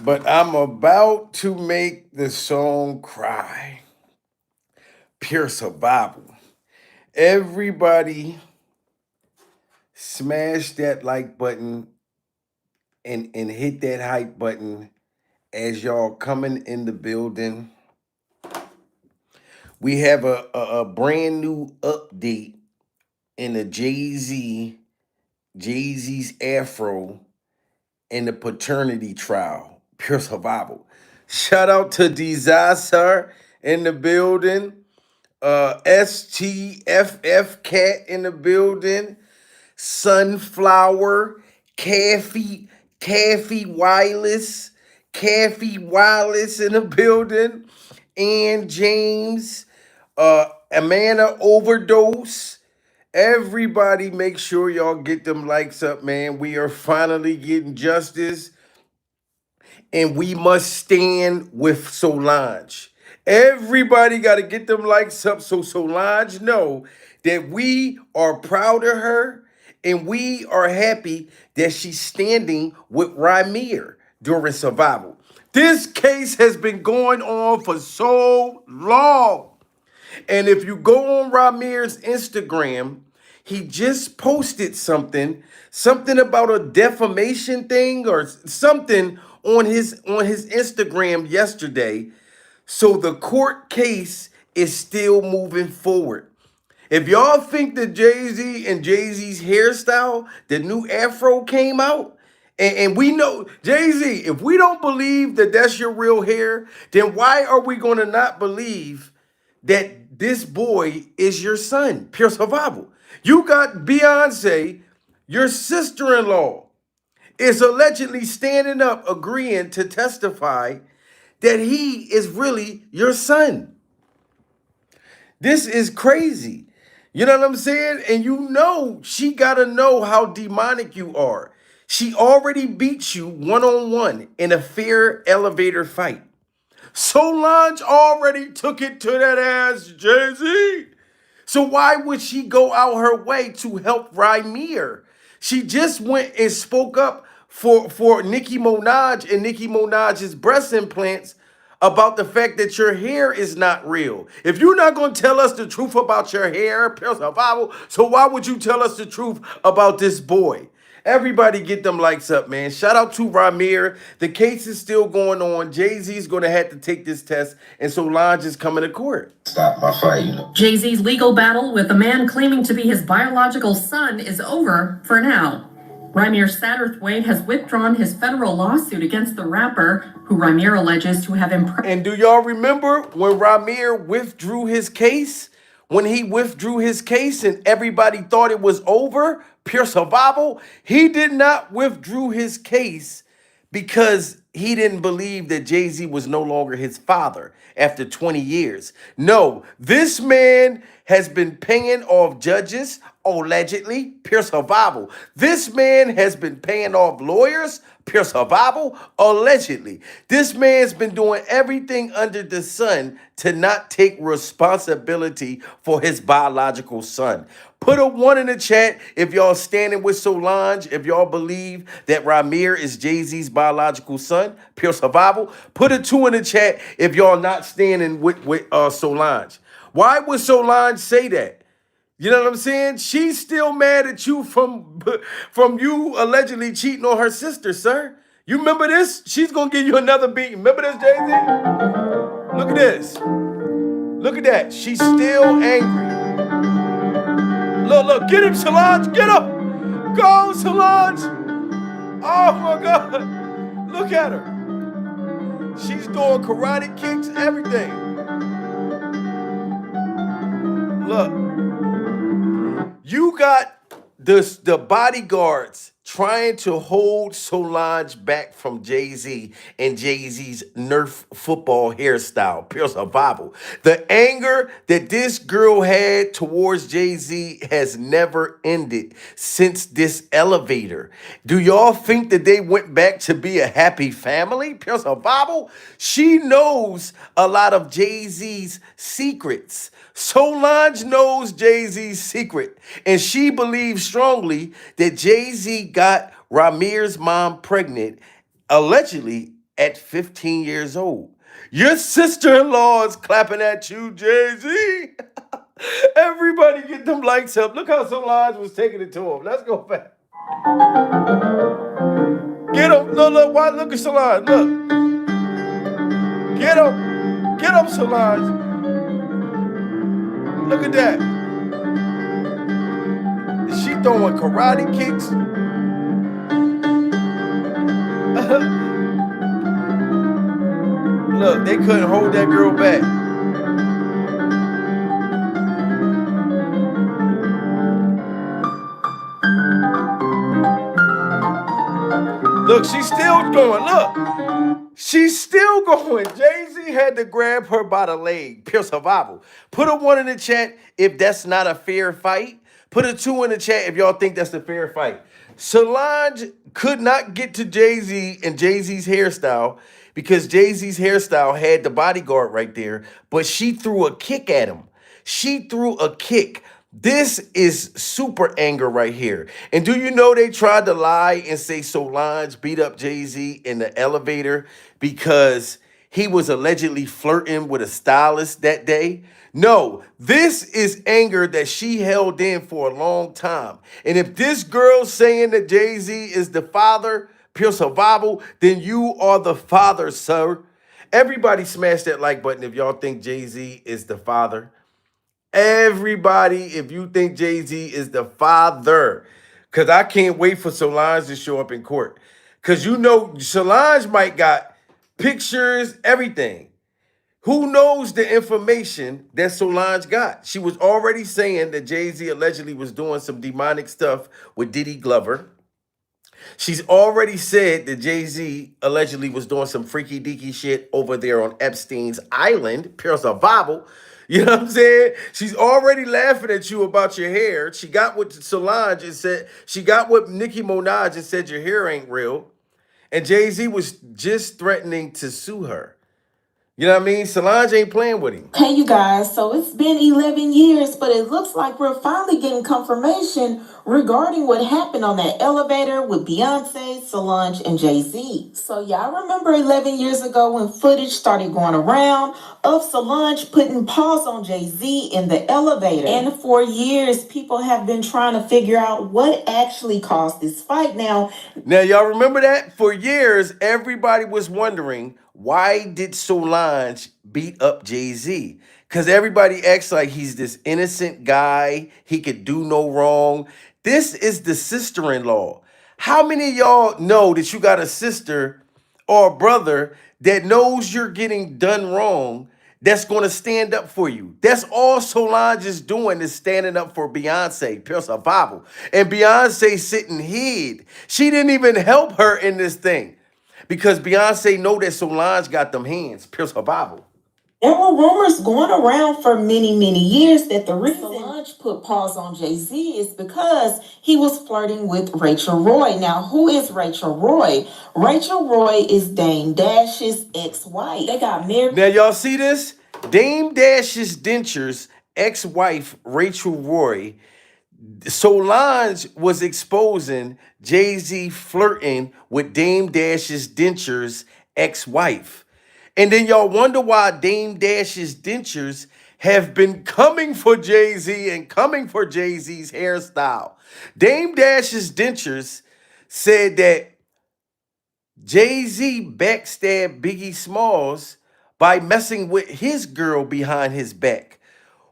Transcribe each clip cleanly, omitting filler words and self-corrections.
but I'm about to make the song cry. Pure survival. Everybody smash that like button and hit that hype button as y'all coming in the building. We have a brand new update in the Jay-Z's Afro and the paternity trial. Pure survival. Shout out to Disaster in the building. STFF Cat in the building. Sunflower, Caffey Wireless in the building, and James, Amanda Overdose. Everybody make sure y'all get them likes up, man. We are finally getting justice, and we must stand with Solange. Everybody got to get them likes up so Solange know that we are proud of her and we are happy that she's standing with Rymir during survival. This case has been going on for so long. And if you go on Ramir's Instagram, he just posted something about a defamation thing or something on his Instagram yesterday. So the court case is still moving forward. If y'all think that Jay-Z and Jay-Z's hairstyle, the new afro came out, and we know, Jay-Z, if we don't believe that that's your real hair, then why are we going to not believe that this boy is your son? Pure survival. You got Beyonce, your sister-in-law, is allegedly standing up, agreeing to testify that he is really your son. This is crazy. You know what I'm saying? And you know she got to know how demonic you are. She already beat you one-on-one in a fair elevator fight. Solange already took it to that ass, Jay-Z. So why would she go out her way to help Rymir? She just went and spoke up for Nicki Minaj and Nicki Minaj's breast implants about the fact that your hair is not real. If you're not going to tell us the truth about your hair, pure survival, so why would you tell us the truth about this boy? Everybody get them likes up, man. Shout out to Rymir. The case is still going on. Jay-Z's going to have to take this test, and Solange is coming to court. Stop my fight. Jay-Z's legal battle with a man claiming to be his biological son is over for now. Rymir Satterthwaite has withdrawn his federal lawsuit against the rapper, who Rymir alleges to have impregnated. And do y'all remember when Rymir withdrew his case? When he withdrew his case and everybody thought it was over, pure survival, he did not withdraw his case because he didn't believe that Jay-Z was no longer his father after 20 years. No, this man has been paying off judges, allegedly, pure survival. This man has been paying off lawyers, pure survival, allegedly. This man's been doing everything under the sun to not take responsibility for his biological son. Put a 1 in the chat if y'all standing with Solange, if y'all believe that Rymir is Jay-Z's biological son, pure survival. Put a 2 in the chat if y'all not standing with Solange. Why would Solange say that? You know what I'm saying? She's still mad at you from you allegedly cheating on her sister, sir. You remember this? She's going to give you another beating. Remember this, Jay-Z? Look at this. Look at that. She's still angry. Look, get him, Solange, get him. Go, Solange. Oh, my God. Look at her. She's doing karate kicks, everything. Look. You got the bodyguards trying to hold Solange back from Jay-Z and Jay-Z's Nerf football hairstyle, pure survival. The anger that this girl had towards Jay-Z has never ended since this elevator. Do y'all think that they went back to be a happy family, pure survival? She knows a lot of Jay-Z's secrets. Solange knows Jay-Z's secret, and she believes strongly that Jay-Z got Rymir's mom pregnant, allegedly at 15 years old. Your sister-in-law is clapping at you, Jay-Z. Everybody get them lights up. Look how Solange was taking it to him. Let's go back. Get him. No, look, why? Look at Solange. Look. Get him. Get him, Solange. Look at that. Is she throwing karate kicks? Look, they couldn't hold that girl back. Look, she's still going. Look. She's still going. Jay-Z had to grab her by the leg. Pure survival. Put a 1 in the chat if that's not a fair fight. Put a 2 in the chat if y'all think that's a fair fight. Solange could not get to Jay-Z and Jay-Z's hairstyle because Jay-Z's hairstyle had the bodyguard right there, but she threw a kick at him. She threw a kick. This is super anger right here. And do you know they tried to lie and say Solange beat up Jay-Z in the elevator because he was allegedly flirting with a stylist that day? No, this is anger that she held in for a long time. And if this girl's saying that Jay-Z is the father, pure survival, then you are the father, sir. Everybody smash that like button if y'all think Jay-Z is the father. Everybody, if you think Jay-Z is the father, because I can't wait for Solange to show up in court. Because you know Solange might got pictures, everything. Who knows the information that Solange got? She was already saying that Jay-Z allegedly was doing some demonic stuff with Diddy Glover. She's already said that Jay-Z allegedly was doing some freaky deaky shit over there on Epstein's Island, pure survival. You know what I'm saying? She's already laughing at you about your hair. She got what Solange and said, she got what Nicki Minaj and said your hair ain't real. And Jay-Z was just threatening to sue her. You know what I mean? Solange ain't playing with him. Hey, you guys, so it's been 11 years, but it looks like we're finally getting confirmation regarding what happened on that elevator with Beyonce, Solange, and Jay-Z. So y'all remember 11 years ago when footage started going around of Solange putting paws on Jay-Z in the elevator? And for years, people have been trying to figure out what actually caused this fight. Now, y'all remember that? For years, everybody was wondering, why did Solange beat up Jay-Z? Because everybody acts like he's this innocent guy. He could do no wrong. This is the sister-in-law. How many of y'all know that you got a sister or a brother that knows you're getting done wrong that's going to stand up for you? That's all Solange is doing, is standing up for Beyonce, pure survival. And Beyonce sitting hid. She didn't even help her in this thing. Because Beyonce know that Solange got them hands, pure survival. There were rumors going around for many, many years that the reason Solange put paws on Jay-Z is because he was flirting with Rachel Roy. Now, who is Rachel Roy? Rachel Roy is Dame Dash's ex-wife. They got married. Now, y'all see this? Dame Dash's Denture's ex-wife, Rachel Roy, Solange was exposing Jay-Z flirting with Dame Dash's Denture's ex-wife. And then y'all wonder why Dame Dash's Dentures have been coming for Jay-Z and coming for Jay-Z's hairstyle. Dame Dash's Dentures said that Jay-Z backstabbed Biggie Smalls by messing with his girl behind his back.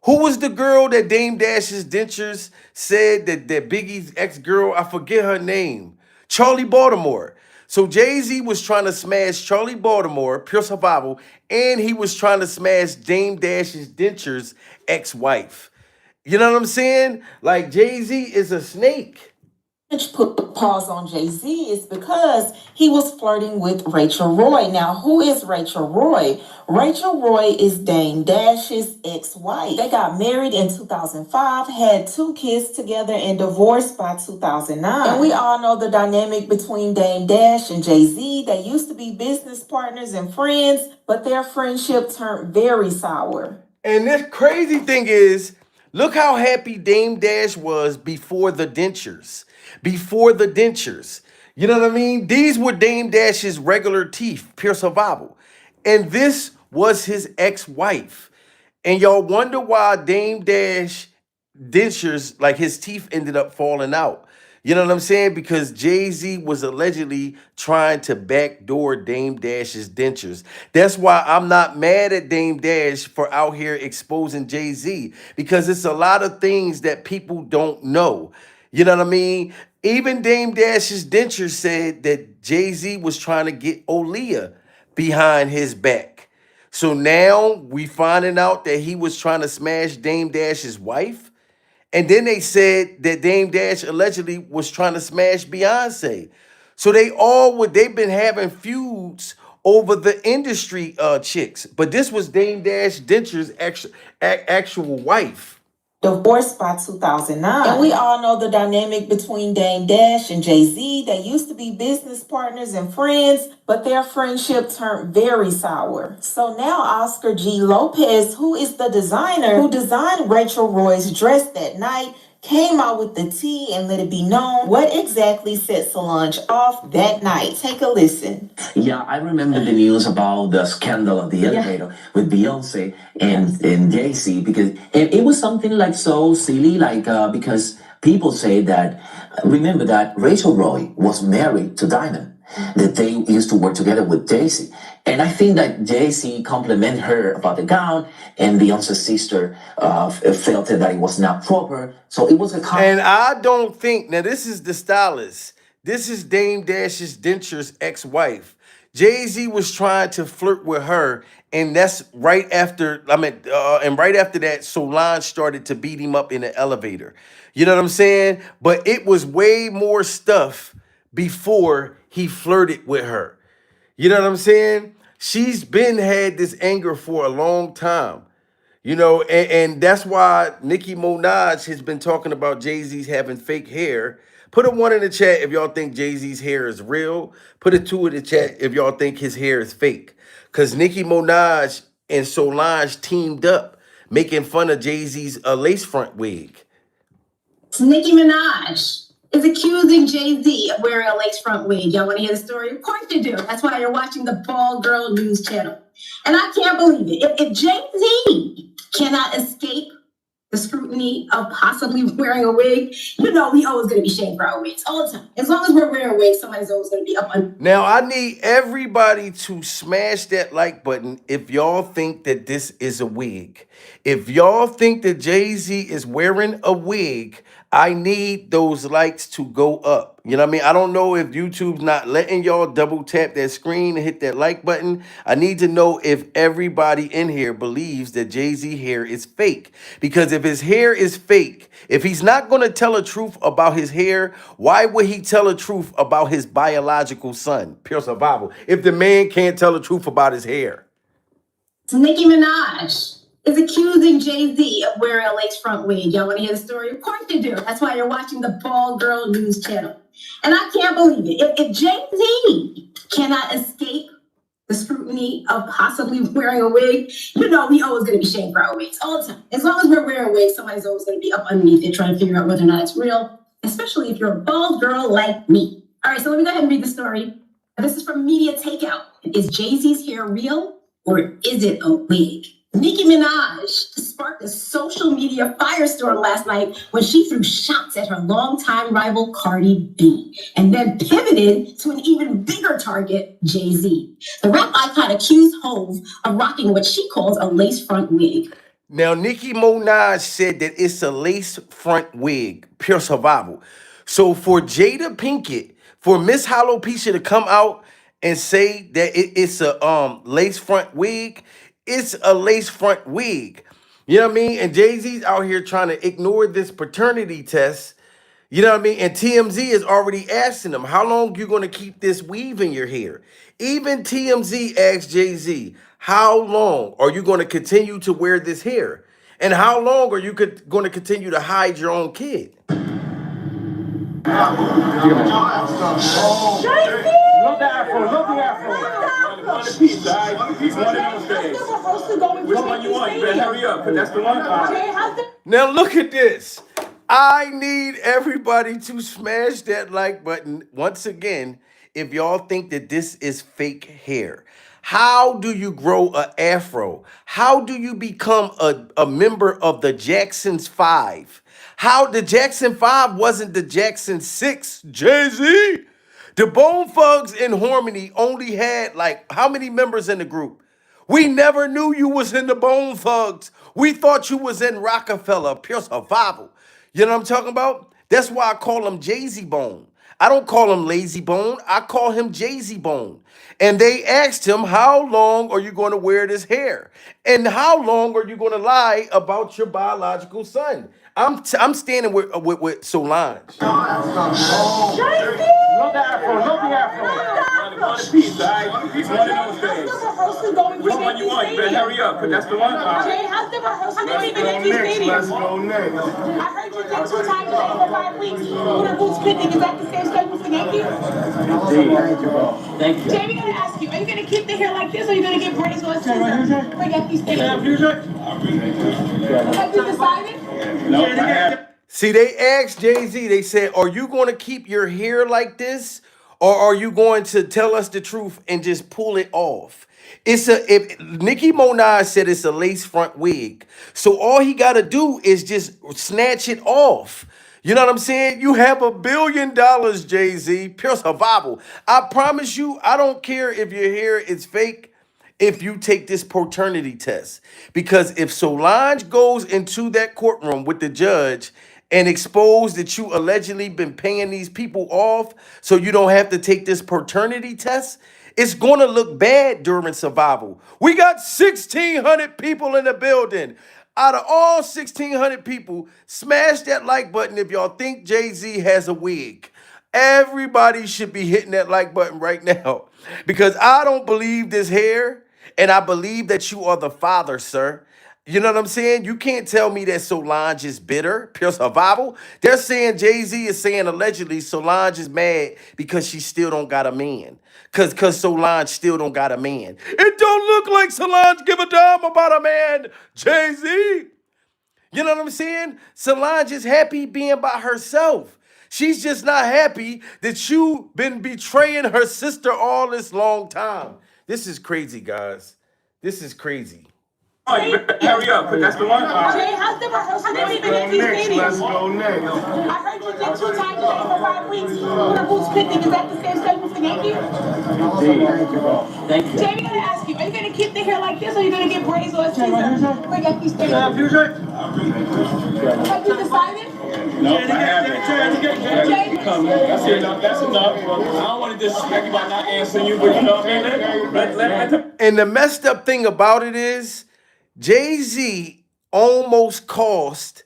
Who was the girl that Dame Dash's Dentures said that Biggie's ex-girl, I forget her name, Charlie Baltimore. So Jay-Z was trying to smash Charlie Baltimore, pure survival, and he was trying to smash Dame Dash's Dentures ex-wife. You know what I'm saying? Like, Jay-Z is a snake. Put pause on Jay-Z is because he was flirting with Rachel Roy. Now, who is Rachel Roy? Rachel Roy is Dame Dash's ex-wife. They got married in 2005, had 2 kids together, and divorced by 2009. And we all know the dynamic between Dame Dash and Jay-Z. They used to be business partners and friends, but their friendship turned very sour. And this crazy thing is, look how happy Dame Dash was before the dentures. Before the dentures. You know what I mean? These were Dame Dash's regular teeth, pure survival. And this was his ex-wife. And y'all wonder why Dame Dash dentures, like his teeth ended up falling out. You know what I'm saying? Because Jay-Z was allegedly trying to backdoor Dame Dash's dentures. That's why I'm not mad at Dame Dash for out here exposing Jay-Z, because it's a lot of things that people don't know. You know what I mean? Even Dame Dash's dentures said that Jay-Z was trying to get Aaliyah behind his back. So now we finding out that he was trying to smash Dame Dash's wife. And then they said that Dame Dash allegedly was trying to smash Beyonce. So they've been having feuds over the industry chicks. But this was Dame Dash Denture's actual wife. Divorced by 2009. And we all know the dynamic between Dame Dash and Jay-Z. They used to be business partners and friends, but their friendship turned very sour. So now Oscar G. Lopez, who is the designer who designed Rachel Roy's dress that night, came out with the tea and let it be known what exactly set Solange off that night. Take a listen. Yeah, I remember the news about the scandal of the elevator with Beyonce and Jay-Z, because it was something like so silly, like because people say that, remember that Rachel Roy was married to Diamond, that they used to work together with Jay-Z. And I think that Jay-Z complimented her about the gown, and Beyonce's sister felt that it was not proper. So it was a And I don't think, now this is the stylist. This is Dame Dash's denture's ex-wife. Jay-Z was trying to flirt with her, and that's right after, and right after that, Solange started to beat him up in the elevator. You know what I'm saying? But it was way more stuff before he flirted with her. You know what I'm saying? She's been had this anger for a long time. You know, and that's why Nicki Minaj has been talking about Jay-Z's having fake hair. Put a 1 in the chat if y'all think Jay-Z's hair is real. Put a 2 in the chat if y'all think his hair is fake. Because Nicki Minaj and Solange teamed up making fun of Jay-Z's lace front wig. Nicki Minaj is accusing Jay-Z of wearing a lace front wig. Y'all want to hear the story? Of course you do. That's why you're watching the Bald Girl News channel. And I can't believe it. If Jay-Z cannot escape the scrutiny of possibly wearing a wig, you know we always going to be shamed for our wigs all the time. As long as we're wearing a wig, somebody's always going to be up on. Now, I need everybody to smash that like button if y'all think that this is a wig. If y'all think that Jay-Z is wearing a wig, I need those likes to go up. You know what I mean? I don't know if YouTube's not letting y'all double tap that screen and hit that like button. I need to know if everybody in here believes that Jay-Z hair is fake. Because if his hair is fake, if he's not going to tell the truth about his hair, why would he tell the truth about his biological son? Pure survival. If the man can't tell the truth about his hair. Nicki Minaj is accusing Jay-Z of wearing a lace front wig. Y'all want to hear the story? Of course you do. That's why you're watching the Bald Girl News channel. And I can't believe it. If Jay-Z cannot escape the scrutiny of possibly wearing a wig, you know we always going to be shamed for our wigs all the time. As long as we're wearing a wig, somebody's always going to be up underneath it trying to figure out whether or not it's real, especially if you're a bald girl like me. All right, so let me go ahead and read the story. This is from Media Takeout. Is Jay-Z's hair real or is it a wig? Nicki Minaj sparked a social media firestorm last night when she threw shots at her longtime rival Cardi B, and then pivoted to an even bigger target, Jay-Z. The rap icon accused Hov of rocking what she calls a lace front wig. Now, Nicki Minaj said that it's a lace front wig, pure survival. So for Jada Pinkett, for Miss Alopecia to come out and say that it's a lace front wig, it's a lace front wig. You know what I mean? And Jay-Z's out here trying to ignore this paternity test. You know what I mean? And TMZ is already asking him, how long you going to keep this weave in your hair? Even TMZ asked Jay-Z, how long are you going to continue to wear this hair? And how long are you going to continue to hide your own kid? Love the afro, love the afro. One piece, all right? One of those days. Which one you want? You better hurry up, because that's the one. Now look at this. I need everybody to smash that like button once again if y'all think that this is fake hair. How do you grow a afro? How do you become a member of the Jackson's 5? How the Jackson 5 wasn't the Jackson 6, Jay-Z? The Bone Thugs in Harmony only had like how many members in the group? We never knew you was in the Bone Thugs. We thought you was in Rockefeller, Pure Survival. You know what I'm talking about? That's why I call him Jay-Z Bone. I don't call him Lazy Bone. I call him Jay-Z Bone. And they asked him, how long are you going to wear this hair? And how long are you going to lie about your biological son? I'm standing with Solange. Love the afro, love the afro. One piece, alright? He's one of those days. Which one you want? You better hurry up, because that's the one. Jay, how's the rehearsal going in Yankee Stadium? Let's go next. I heard you did 2 times today for 5 weeks. With a boots picnic, is that the same schedule for Yankees? Thank you. Jay, we gotta ask you, are you gonna keep the hair like this, or are you gonna get braids or a scissor for Yankee Stadium? Have you decided? No, I haven't. See, they asked Jay-Z, they said, are you going to keep your hair like this? Or are you going to tell us the truth and just pull it off? If Nicki Minaj said it's a lace front wig. So all he got to do is just snatch it off. You know what I'm saying? You have $1 billion, Jay-Z, pure survival. I promise you, I don't care if your hair is fake if you take this paternity test. Because if Solange goes into that courtroom with the judge and expose that you allegedly been paying these people off so you don't have to take this paternity test, it's going to look bad during survival. We got 1,600 people in the building. Out of all 1,600 people, smash that like button if y'all think Jay-Z has a wig. Everybody should be hitting that like button right now because I don't believe this hair, and I believe that you are the father, sir. You know what I'm saying? You can't tell me that Solange is bitter, pure survival. They're saying Jay-Z is saying allegedly Solange is mad because she still don't got a man. Cause Solange still don't got a man. It don't look like Solange give a damn about a man, Jay-Z. You know what I'm saying? Solange is happy being by herself. She's just not happy that you've been betraying her sister all this long time. This is crazy, guys. This is crazy. Oh, you better hurry up, because that's the one. Jay, how's the rehearsal going in Yankee Stadium? Let's go next. I heard you did 2 times today for 5 weeks. With a boots picnic, is that the same schedule for Yankees? Thank you. Jay, we gotta ask you, are you gonna keep the hair like this, or are you gonna get braids or a scissor for Yankee Stadium? Have you decided? No, I haven't. That's enough. That's enough. I don't want to disrespect you by not answering you, but you know what I mean? And the messed up thing about it is, Jay-Z almost caused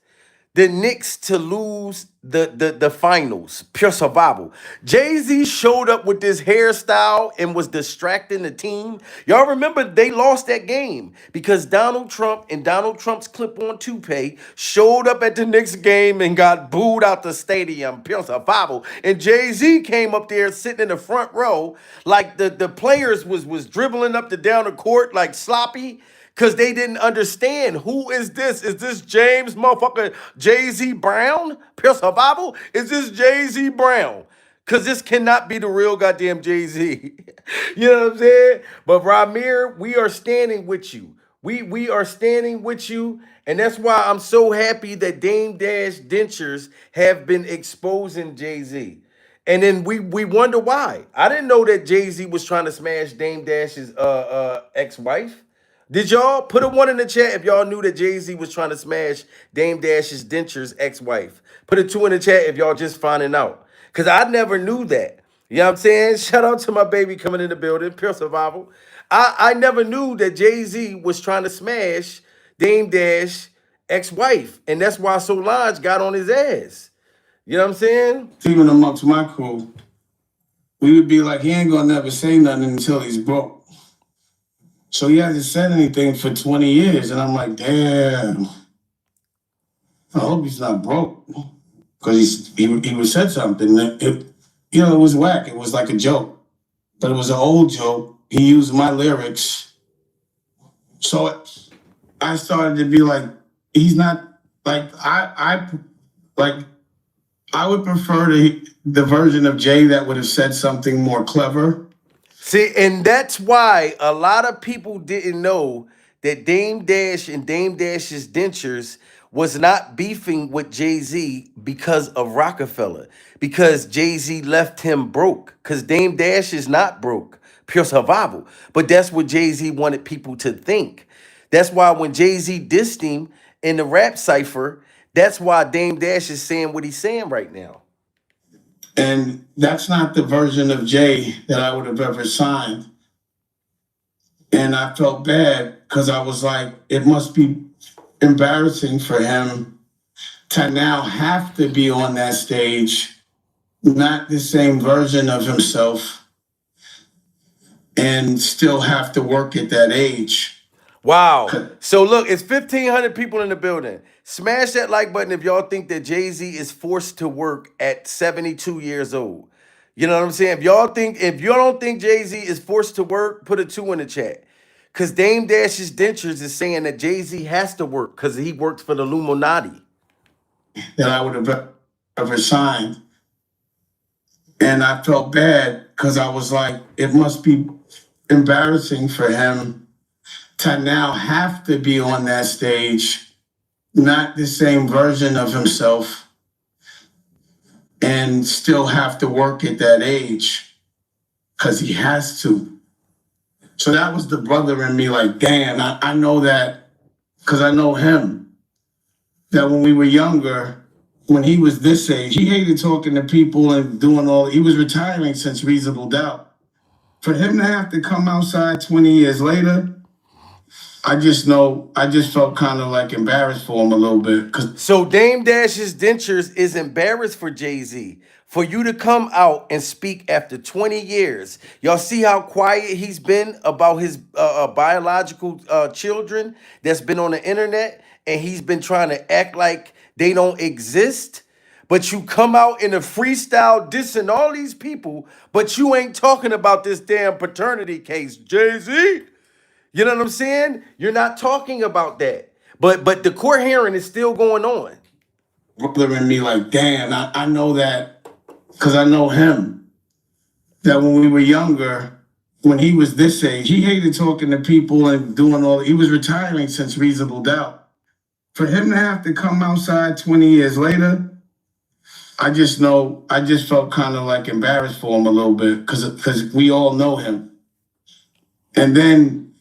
the Knicks to lose the finals, pure survival. Jay-Z showed up with this hairstyle and was distracting the team. Y'all remember they lost that game because Donald Trump and Donald Trump's clip-on toupee showed up at the Knicks game and got booed out the stadium, pure survival. And Jay-Z came up there sitting in the front row like the players was dribbling up the down the court like sloppy. Because they didn't understand, who is this? Is this James motherfucker Jay-Z Brown? Pure survival? Is this Jay-Z Brown? Because this cannot be the real goddamn Jay-Z. You know what I'm saying? But Ramir, we are standing with you. We are standing with you. And that's why I'm so happy that Dame Dash Dentures have been exposing Jay-Z. And then we wonder why. I didn't know that Jay-Z was trying to smash Dame Dash's ex-wife. Did y'all put a 1 in the chat if y'all knew that Jay-Z was trying to smash Dame Dash's Dentures ex-wife? Put a 2 in the chat if y'all just finding out. Because I never knew that. You know what I'm saying? Shout out to my baby coming in the building, pure survival. I never knew that Jay-Z was trying to smash Dame Dash ex-wife. And that's why Solange got on his ass. You know what I'm saying? Even amongst my crew, we would be like, he ain't gonna never say nothing until he's broke. So he hasn't said anything for 20 years. And I'm like, damn, I hope he's not broke. Because he would said something. It was whack. It was like a joke. But it was an old joke. He used my lyrics. So I started to be like, he's not, like, Like, I would prefer the version of Jay that would have said something more clever. See, and that's why a lot of people didn't know that Dame Dash and Dame Dash's dentures was not beefing with Jay-Z because of Rockefeller, because Jay-Z left him broke, because Dame Dash is not broke, pure survival. But that's what Jay-Z wanted people to think. That's why when Jay-Z dissed him in the rap cipher, that's why Dame Dash is saying what he's saying right now. And that's not the version of Jay that I would have ever signed. And I felt bad because I was like, it must be embarrassing for him to now have to be on that stage, not the same version of himself, and still have to work at that age. Wow. So look, it's 1,500 people in the building. Smash that like button if y'all think that Jay-Z is forced to work at 72 years old. You know what I'm saying? If y'all don't think Jay-Z is forced to work, put a 2 in the chat. Because Dame Dash's dentures is saying that Jay-Z has to work because he works for the Illuminati. That I would have ever signed. And I felt bad because I was like, it must be embarrassing for him to now have to be on that stage, not the same version of himself, and still have to work at that age because he has to. So that was the brother in me, like, damn, I know that because I know him, that when we were younger, when he was this age, he hated talking to people and doing all, he was retiring since Reasonable Doubt. For him to have to come outside 20 years later, I just felt kind of like embarrassed for him a little bit. So Dame Dash's dentures is embarrassed for Jay-Z. For you to come out and speak after 20 years. Y'all see how quiet he's been about his biological children that's been on the internet, and he's been trying to act like they don't exist? But you come out in a freestyle dissing all these people, but you ain't talking about this damn paternity case, Jay-Z. You know what I'm saying? You're not talking about that. But the court hearing is still going on. Brother in me, like, damn, I know that because I know him. That when we were younger, when he was this age, he hated talking to people and doing all, he was retiring since Reasonable Doubt. For him to have to come outside 20 years later, I just felt kind of like embarrassed for him a little bit because we all know him. And then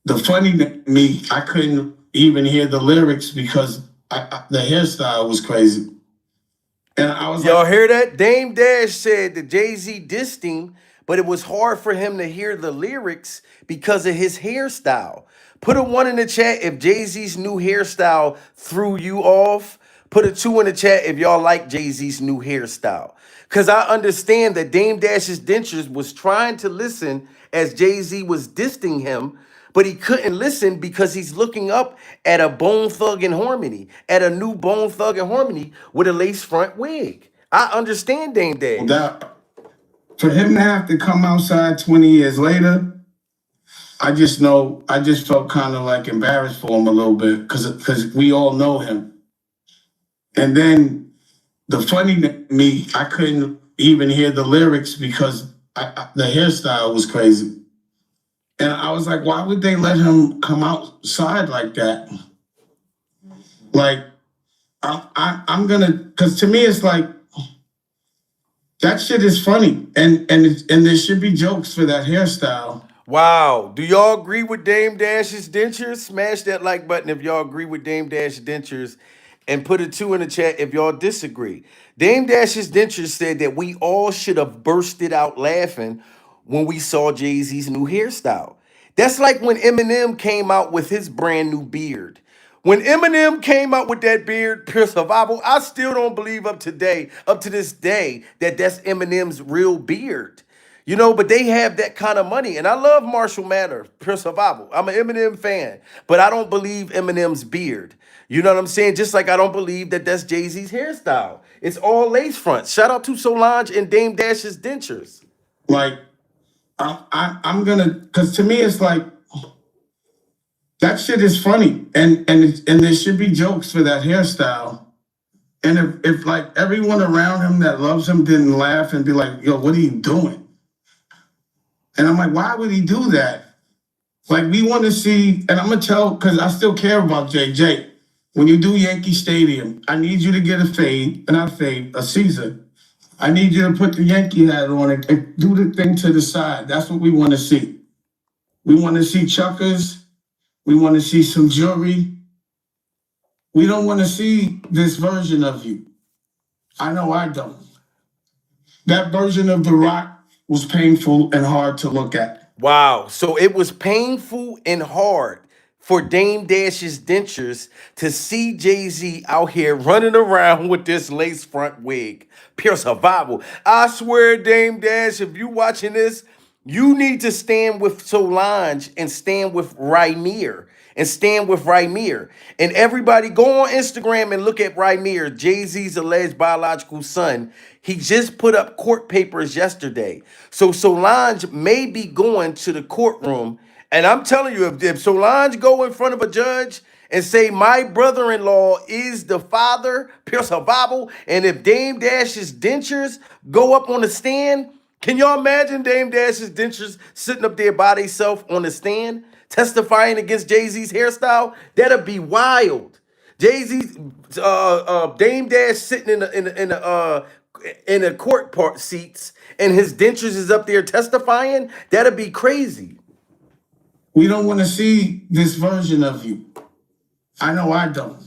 the funny thing to me, I couldn't even hear the lyrics because the hairstyle was crazy. And I was Y'all hear that? Dame Dash said that Jay-Z dissed him, but it was hard for him to hear the lyrics because of his hairstyle. Put a 1 in the chat if Jay-Z's new hairstyle threw you off. Put a 2 in the chat if y'all like Jay-Z's new hairstyle. Because I understand that Dame Dash's dentures was trying to listen as Jay-Z was dissing him, but he couldn't listen because he's looking up at a Bone Thug and Harmony, at a new Bone Thug and Harmony with a lace front wig. I understand Dame Dash. For him to have to come outside 20 years later, I just felt kind of like embarrassed for him a little bit because we all know him. And then the funny thing to me, I couldn't even hear the lyrics because the hairstyle was crazy. And I was like, why would they let him come outside like that? Like, I'm gonna, because to me, it's like, that shit is funny. And there should be jokes for that hairstyle. Wow. Do y'all agree with Dame Dash's dentures? Smash that like button if y'all agree with Dame Dash's dentures, and put a 2 in the chat if y'all disagree. Dame Dash's dentures said that we all should have bursted out laughing when we saw Jay-Z's new hairstyle. That's like when Eminem came out with his brand new beard. When Eminem came out with that beard, pure survival, I still don't believe up to this day, that that's Eminem's real beard. You know, but they have that kind of money. And I love Marshall Mathers, pure survival. I'm an Eminem fan, but I don't believe Eminem's beard. You know what I'm saying? Just like I don't believe that that's Jay-Z's hairstyle. It's all lace fronts. Shout out to Solange and Dame Dash's dentures. Like, I'm gonna, because to me, it's like, that shit is funny. And there should be jokes for that hairstyle. And if like everyone around him that loves him didn't laugh and be like, yo, what are you doing? And I'm like, why would he do that? Like, we want to see, and I'm going to tell, because I still care about JJ. When you do Yankee Stadium, I need you to get a fade, not a fade, a Caesar. I need you to put the Yankee hat on and do the thing to the side. That's what we want to see. We want to see chuckers. We want to see some jewelry. We don't want to see this version of you. I know I don't. That version of The Rock was painful and hard to look at. Wow. So it was painful and hard for Dame Dash's dentures to see Jay-Z out here running around with this lace front wig. Pure survival. I swear, Dame Dash, if you watching this, you need to stand with Solange and stand with Rhaenyra. And stand with Rhaenyra. And everybody go on Instagram and look at Rhaenyra, Jay-Z's alleged biological son. He just put up court papers yesterday. So Solange may be going to the courtroom. And I'm telling you, if Solange go in front of a judge and say, my brother-in-law is the father, pure survival, and if Dame Dash's dentures go up on the stand, can y'all imagine Dame Dash's dentures sitting up there by themselves on the stand, testifying against Jay-Z's hairstyle? That'd be wild. Jay-Z's Dame Dash sitting in the court part seats, and his dentures is up there testifying. That'd be crazy. We don't want to see this version of you. I know I don't.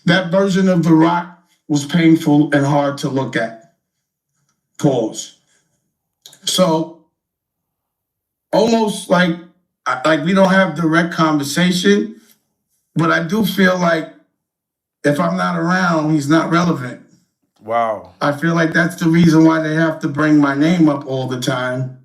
That version of The Rock was painful and hard to look at. Pause. So almost like we don't have direct conversation, but I do feel like if I'm not around, he's not relevant. Wow. I feel like that's the reason why they have to bring my name up all the time.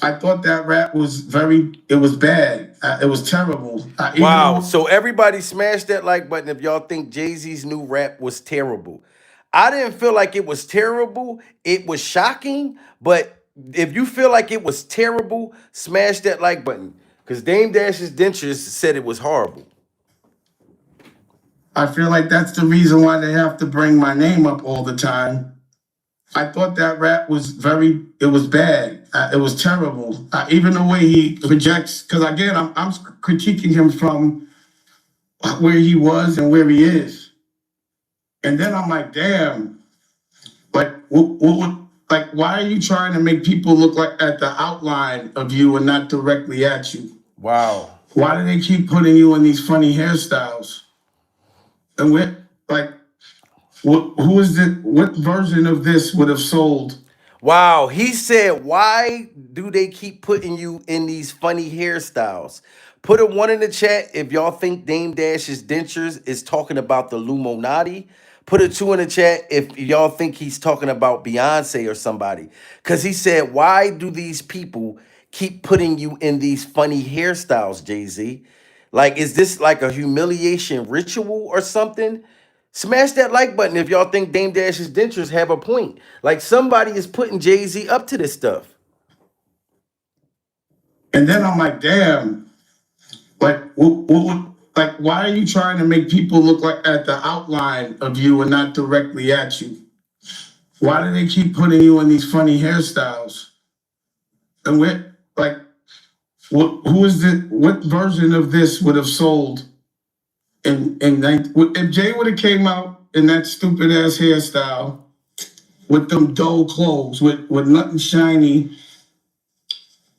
I thought that rap was it was bad. It was terrible. Wow. So everybody smash that like button if y'all think Jay-Z's new rap was terrible. I didn't feel like it was terrible. It was shocking. But if you feel like it was terrible, smash that like button. Because Dame Dash's dentures said it was horrible. I feel like that's the reason why they have to bring my name up all the time. I thought that rap was it was bad. It was terrible. Even the way he projects, because again, I'm critiquing him from where he was and where he is. And then I'm like, damn, like, why are you trying to make people look like at the outline of you and not directly at you? Wow. Why do they keep putting you in these funny hairstyles? And what version of this would have sold? Wow, he said, why do they keep putting you in these funny hairstyles? Put a 1 in the chat if y'all think Dame Dash's dentures is talking about the Illuminati. Put a 2 in the chat if y'all think he's talking about Beyonce or somebody. Because he said, why do these people keep putting you in these funny hairstyles, Jay-Z? Like, is this like a humiliation ritual or something? Smash that like button if y'all think Dame Dash's dentures have a point. Like somebody is putting Jay-Z up to this stuff. And then I'm like, damn, like why are you trying to make people look like at the outline of you and not directly at you? Why do they keep putting you in these funny hairstyles? And what version of this would have sold? If Jay would have came out in that stupid ass hairstyle with them dull clothes, with nothing shiny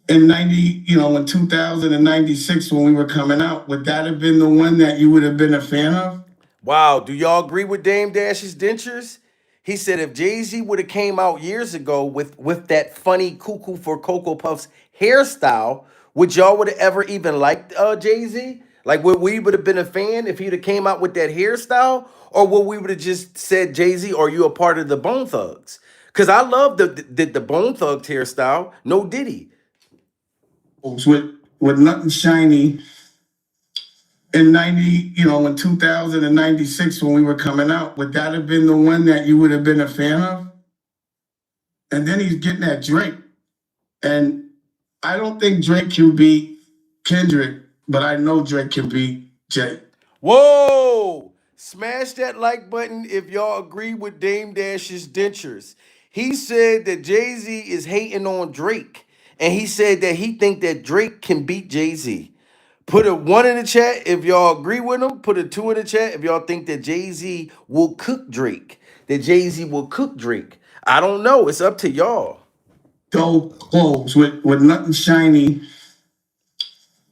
in in 2096 when we were coming out, would that have been the one that you would have been a fan of? Wow, do y'all agree with Dame Dash's dentures? He said if Jay-Z would have came out years ago with that funny cuckoo for Cocoa Puffs hairstyle, would y'all would have ever even liked Jay-Z? Like, would we would have been a fan if he'd have came out with that hairstyle? Or would we would have just said, Jay-Z, are you a part of the Bone Thugs? Because I love the Bone Thugs hairstyle. No Diddy. With nothing shiny in 2096 when we were coming out, would that have been the one that you would have been a fan of? And then he's getting at Drake. And I don't think Drake can beat Kendrick, but I know Drake can beat Jay. Whoa! Smash that like button if y'all agree with Dame Dash's dentures. He said that Jay-Z is hating on Drake. And he said that he think that Drake can beat Jay-Z. Put a 1 in the chat if y'all agree with him. Put a 2 in the chat if y'all think that Jay-Z will cook Drake. That Jay-Z will cook Drake. I don't know. It's up to y'all. Gold clothes with nothing shiny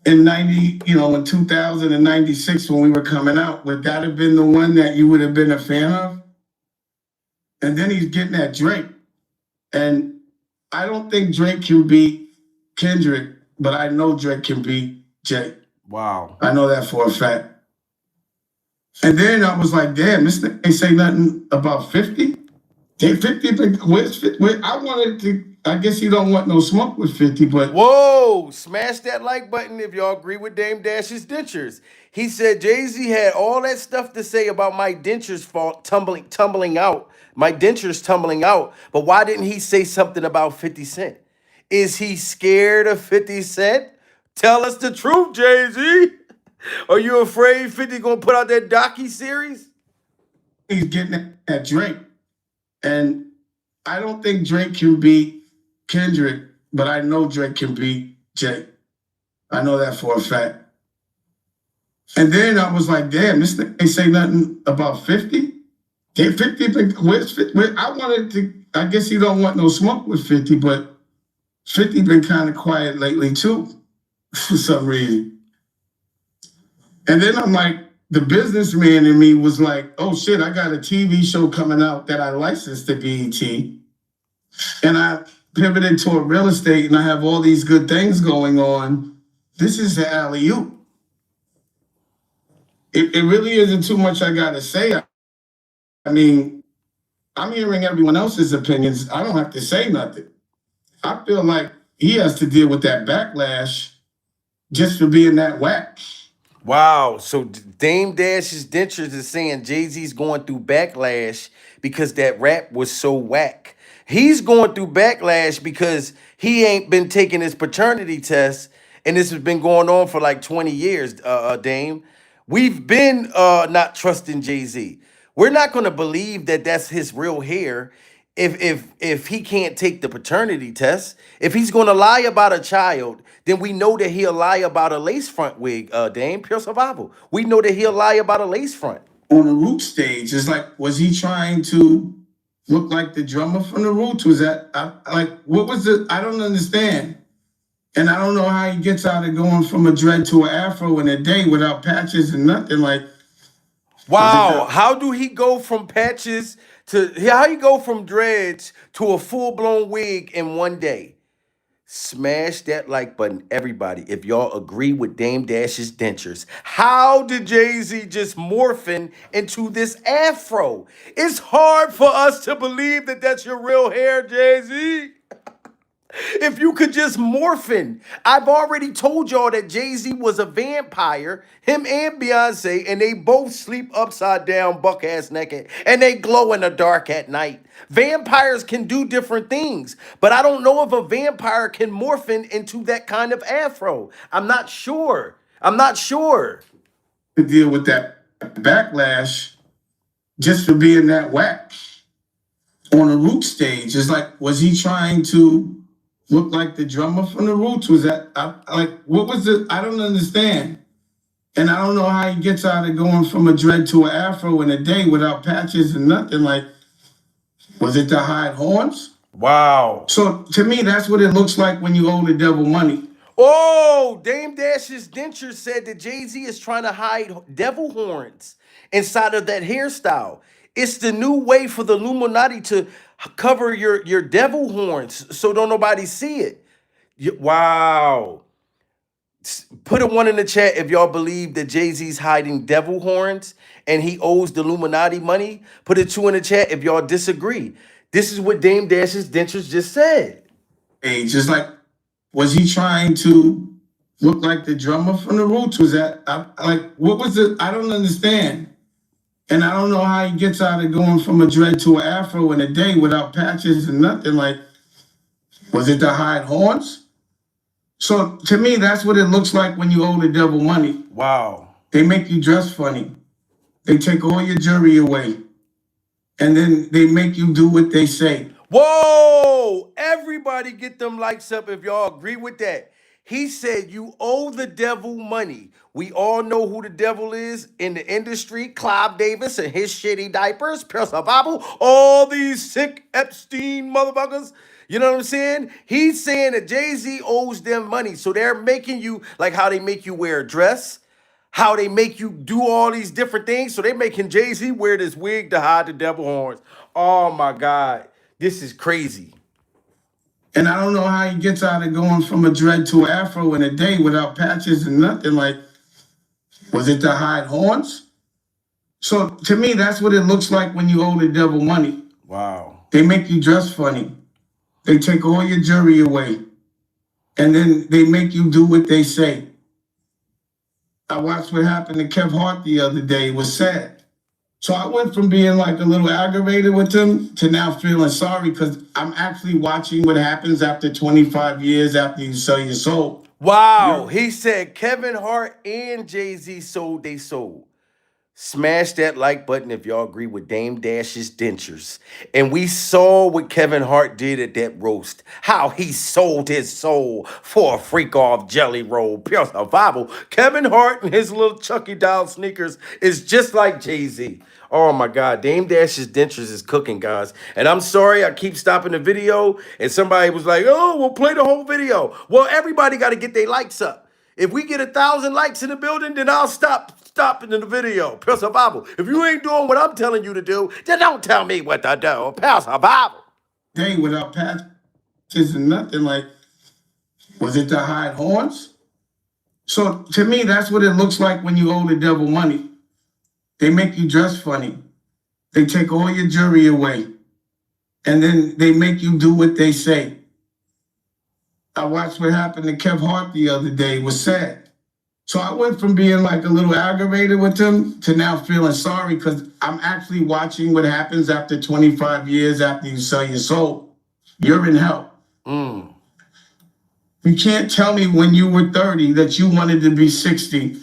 in 90, in 2096 when we were coming out. Would that have been the one that you would have been a fan of? And then he's getting at Drake. And I don't think Drake can beat Kendrick, but I know Drake can beat Jay. Wow. I know that for a fact. And then I was like, damn, this thing ain't say nothing about 50. 50, where's 50? I wanted to, I guess he don't want no smoke with 50, but. Whoa, smash that like button if y'all agree with Dame Dash's dentures. He said Jay-Z had all that stuff to say about my dentures tumbling out. My dentures tumbling out. But why didn't he say something about 50 Cent? Is he scared of 50 Cent? Tell us the truth, Jay-Z. Are you afraid 50 gonna put out that docu-series? He's getting at Drake. And I don't think Drake can beat Kendrick, but I know Drake can beat Jay. I know that for a fact. And then I was like, damn, this thing ain't say nothing about 50. 50, where's 50? I wanted to, I guess he don't want no smoke with 50, but 50 been kind of quiet lately too, for some reason. And then I'm like, the businessman in me was like, oh shit, I got a TV show coming out that I licensed to BET. And I pivoted toward real estate and I have all these good things going on. This is the alley-oop. It really isn't too much I gotta say. I mean, I'm hearing everyone else's opinions. I don't have to say nothing. I feel like he has to deal with that backlash just for being that whack. Wow, so Dame Dash's dentures is saying Jay-Z's going through backlash because that rap was so whack. He's going through backlash because he ain't been taking his paternity test, and this has been going on for like 20 years, Dame. We've been not trusting Jay-Z. We're not going to believe that that's his real hair if he can't take the paternity test. If he's going to lie about a child, then we know that he'll lie about a lace front wig, Dame. Pure survival. We know that he'll lie about a lace front. On the Root stage, it's like, was he trying to look like the drummer from the Roots? Was that, what was the, I don't understand. And I don't know how he gets out of going from a dread to an afro in a day without patches and nothing. Like, wow, how do he go from patches to, how he go from dreads to a full-blown wig in one day? Smash that like button, everybody, if y'all agree with Dame Dash's dentures. How did Jay-Z just morphin into this afro? It's hard for us to believe that that's your real hair, Jay-Z. If you could just morphin. I've already told y'all that Jay-Z was a vampire, him and Beyonce, and they both sleep upside down, buck-ass naked, and they glow in the dark at night. Vampires can do different things, but I don't know if a vampire can morphin into that kind of afro. I'm not sure. to deal with that backlash just for being that whack on a Root stage. It's like, was he trying to look like the drummer from the Roots? Was that, what was the, I don't understand. And I don't know how he gets out of going from a dread to an afro in a day without patches and nothing. Like, was it to hide horns? Wow. So to me, that's what it looks like when you owe the devil money. Oh, Dame Dash's dentures said that Jay-Z is trying to hide devil horns inside of that hairstyle. It's the new way for the Illuminati to cover your devil horns so don't nobody see it. Wow. Put a 1 in the chat if y'all believe that Jay-Z's hiding devil horns and he owes the Illuminati money. Put a 2 in the chat if y'all disagree. This is what Dame Dash's dentures just said. Hey, just like, was he trying to look like the drummer from the Roots? Was that, what was the, I don't understand. And I don't know how he gets out of going from a dread to an afro in a day without patches and nothing. Like, was it to hide horns? So to me, that's what it looks like when you owe the devil money. Wow. They make you dress funny. They take all your jewelry away. And then they make you do what they say. Whoa! Everybody get them likes up if y'all agree with that. He said you owe the devil money. We all know who the devil is in the industry. Clive Davis and his shitty diapers, Percy Bible, all these sick Epstein motherfuckers. You know what I'm saying? He's saying that Jay-Z owes them money. So they're making you, like how they make you wear a dress, how they make you do all these different things. So they making Jay-Z wear this wig to hide the devil horns. Oh my God. This is crazy. And I don't know how he gets out of going from a dread to an afro in a day without patches and nothing. Like, was it to hide horns? So to me, that's what it looks like when you owe the devil money. Wow. They make you dress funny. They take all your jewelry away. And then they make you do what they say. I watched what happened to Kev Hart the other day. It was sad. So I went from being like a little aggravated with him to now feeling sorry because I'm actually watching what happens after 25 years after you sell your soul. Wow. He said Kevin Hart and Jay-Z sold they soul. Smash that like button if y'all agree with Dame Dash's dentures. And we saw what Kevin Hart did at that roast. How he sold his soul for a freak off jelly roll. Pure survival. Kevin Hart and his little Chucky doll sneakers is just like Jay-Z. Oh my God, Dame Dash's dentures is cooking, guys. And I'm sorry I keep stopping the video. And somebody was like, oh, we'll play the whole video. Well, everybody got to get their likes up. If we get 1,000 likes in the building, then I'll stop stopping in the video. Pastor Bible. If you ain't doing what I'm telling you to do, then don't tell me what to do. Pastor Bible. Day without patches and nothing. Like, was it to hide horns? So to me, that's what it looks like when you owe the devil money. They make you dress funny. They take all your jewelry away. And then they make you do what they say. I watched what happened to Kev Hart the other day. It was sad. So I went from being like a little aggravated with him to now feeling sorry because I'm actually watching what happens after 25 years after you sell your soul. You're in hell. You can't tell me when you were 30 that you wanted to be 60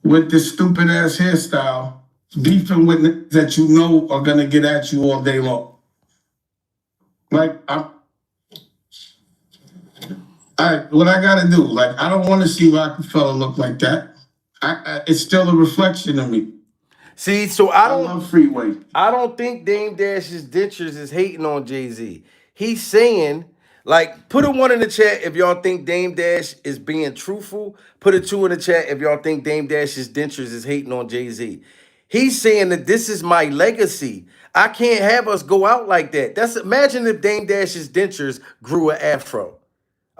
with this stupid ass hairstyle, beefing with that you know are gonna get at you all day long. Like, what I gotta do, like, I don't want to see Rockefeller look like that. It's still a reflection of me. See, so I love Freeway. I don't think Dame Dash's dentures is hating on Jay-Z. He's saying, like, put a 1 in the chat if y'all think Dame Dash is being truthful. Put a 2 in the chat if y'all think Dame Dash's dentures is hating on Jay-Z. He's saying that this is my legacy. I can't have us go out like that. Imagine if Dame Dash's dentures grew an afro.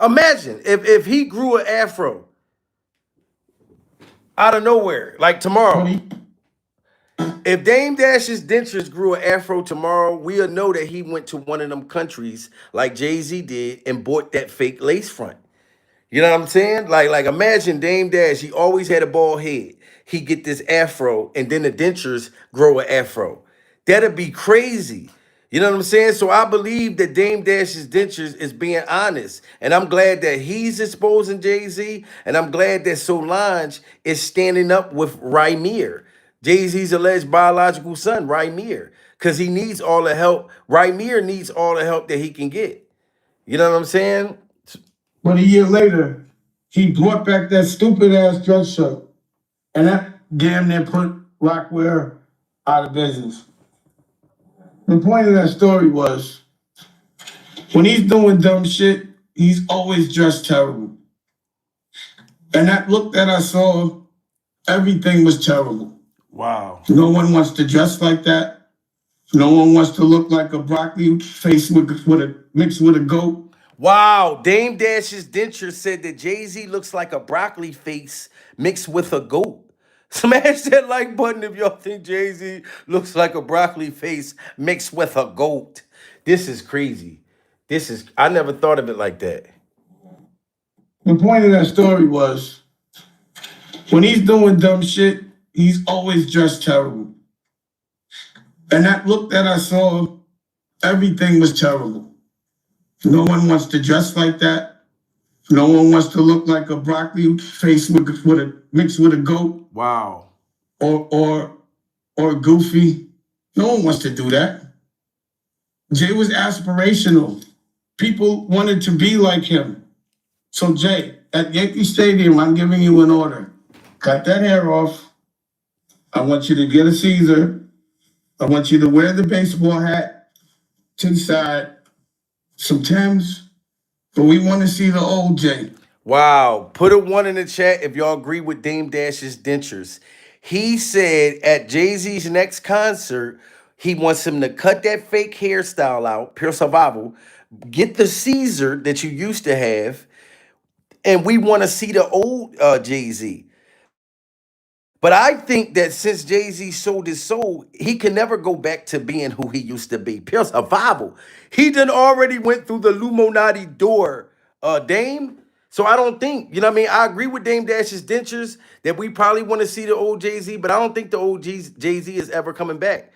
Imagine if he grew an afro out of nowhere, like tomorrow. If Dame Dash's dentures grew an afro tomorrow, we'll know that he went to one of them countries like Jay-Z did and bought that fake lace front. You know what I'm saying? Like imagine Dame Dash, he always had a bald head. He get this afro and then the dentures grow an afro. That'd be crazy. You know what I'm saying? So I believe that Dame Dash's dentures is being honest. And I'm glad that he's exposing Jay-Z. And I'm glad that Solange is standing up with Rymir, Jay-Z's alleged biological son, Rymir. Because he needs all the help. Rymir needs all the help that he can get. You know what I'm saying? But a year later, he brought back that stupid ass dress shirt. And that damn near put Rockwell out of business. The point of that story was, when he's doing dumb shit, he's always dressed terrible. And that look that I saw, everything was terrible. Wow. No one wants to dress like that. No one wants to look like a broccoli face mixed with a goat. Wow. Dame Dash's denture said that Jay-Z looks like a broccoli face mixed with a goat. Smash that like button if y'all think Jay-Z looks like a broccoli face mixed with a goat. This is crazy. I never thought of it like that. The point of that story was, when he's doing dumb shit, he's always dressed terrible. And that look that I saw, everything was terrible. No one wants to dress like that. No one wants to look like a broccoli face mixed with a goat. Wow. Or or goofy. No one wants to do that. Jay was aspirational. People wanted to be like him. So Jay, at Yankee Stadium, I'm giving you an order. Cut that hair off. I want you to get a Caesar. I want you to wear the baseball hat to the side, some Timbs, but we want to see the old Jay. Wow. Put a 1 in the chat if y'all agree with Dame Dash's dentures. He said at Jay-Z's next concert, he wants him to cut that fake hairstyle out, pure survival, get the Caesar that you used to have, and we want to see the old Jay-Z. But I think that since Jay-Z sold his soul, he can never go back to being who he used to be. Pure survival. He done already went through the Illuminati door, Dame. So I don't think, you know what I mean? I agree with Dame Dash's dentures that we probably want to see the old Jay-Z, but I don't think the old Jay-Z is ever coming back.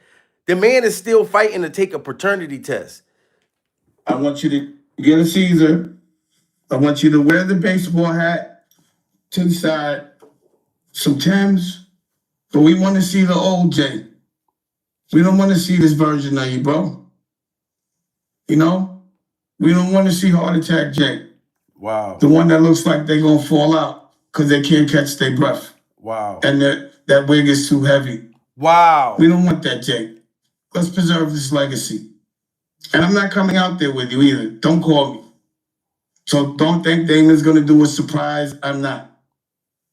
The man is still fighting to take a paternity test. I want you to get a Caesar. I want you to wear the baseball hat to the side, some Timbs, but we want to see the old Jay. We don't want to see this version of you, bro. You know? We don't want to see heart attack Jay. Wow. The one that looks like they're going to fall out because they can't catch their breath. Wow. And that wig is too heavy. Wow. We don't want that, Jay. Let's preserve this legacy. And I'm not coming out there with you either. Don't call me. So don't think Damon's going to do a surprise. I'm not.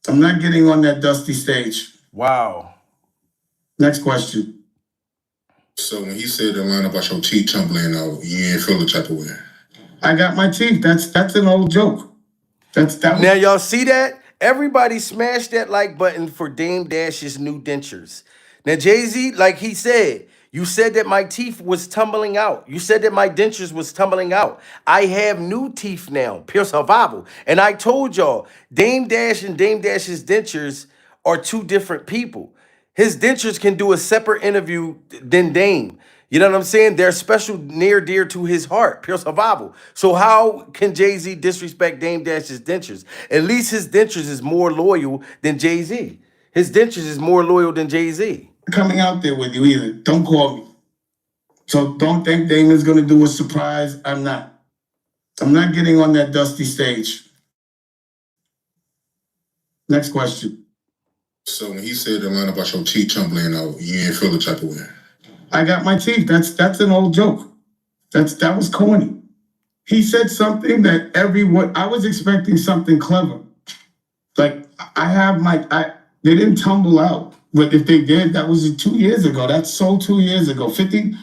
I'm not getting on that dusty stage. Wow. Next question. So when he said the line about your teeth tumbling out, you ain't feel the type of way. I got my teeth. That's an old joke. Now y'all see that? Everybody smash that like button for Dame Dash's new dentures. Now Jay-Z, like he said, you said that my teeth was tumbling out. You said that my dentures was tumbling out. I have new teeth now, pure survival. And I told y'all, Dame Dash and Dame Dash's dentures are two different people. His dentures can do a separate interview than Dame. You know what I'm saying? They're special, near, dear to his heart, pure survival. So how can Jay-Z disrespect Dame Dash's dentures? At least his dentures is more loyal than Jay-Z. His dentures is more loyal than Jay-Z. Coming out there with you either. Don't call me. So don't think Damon's going to do a surprise. I'm not. I'm not getting on that dusty stage. Next question. So when he said the line about your teeth tumbling out, you ain't feel the type of way. I got my teeth. That's an old joke. That was corny. He said something that I was expecting something clever. Like they didn't tumble out. But if they did, that was 2 years ago. That's so 2 years ago. 50.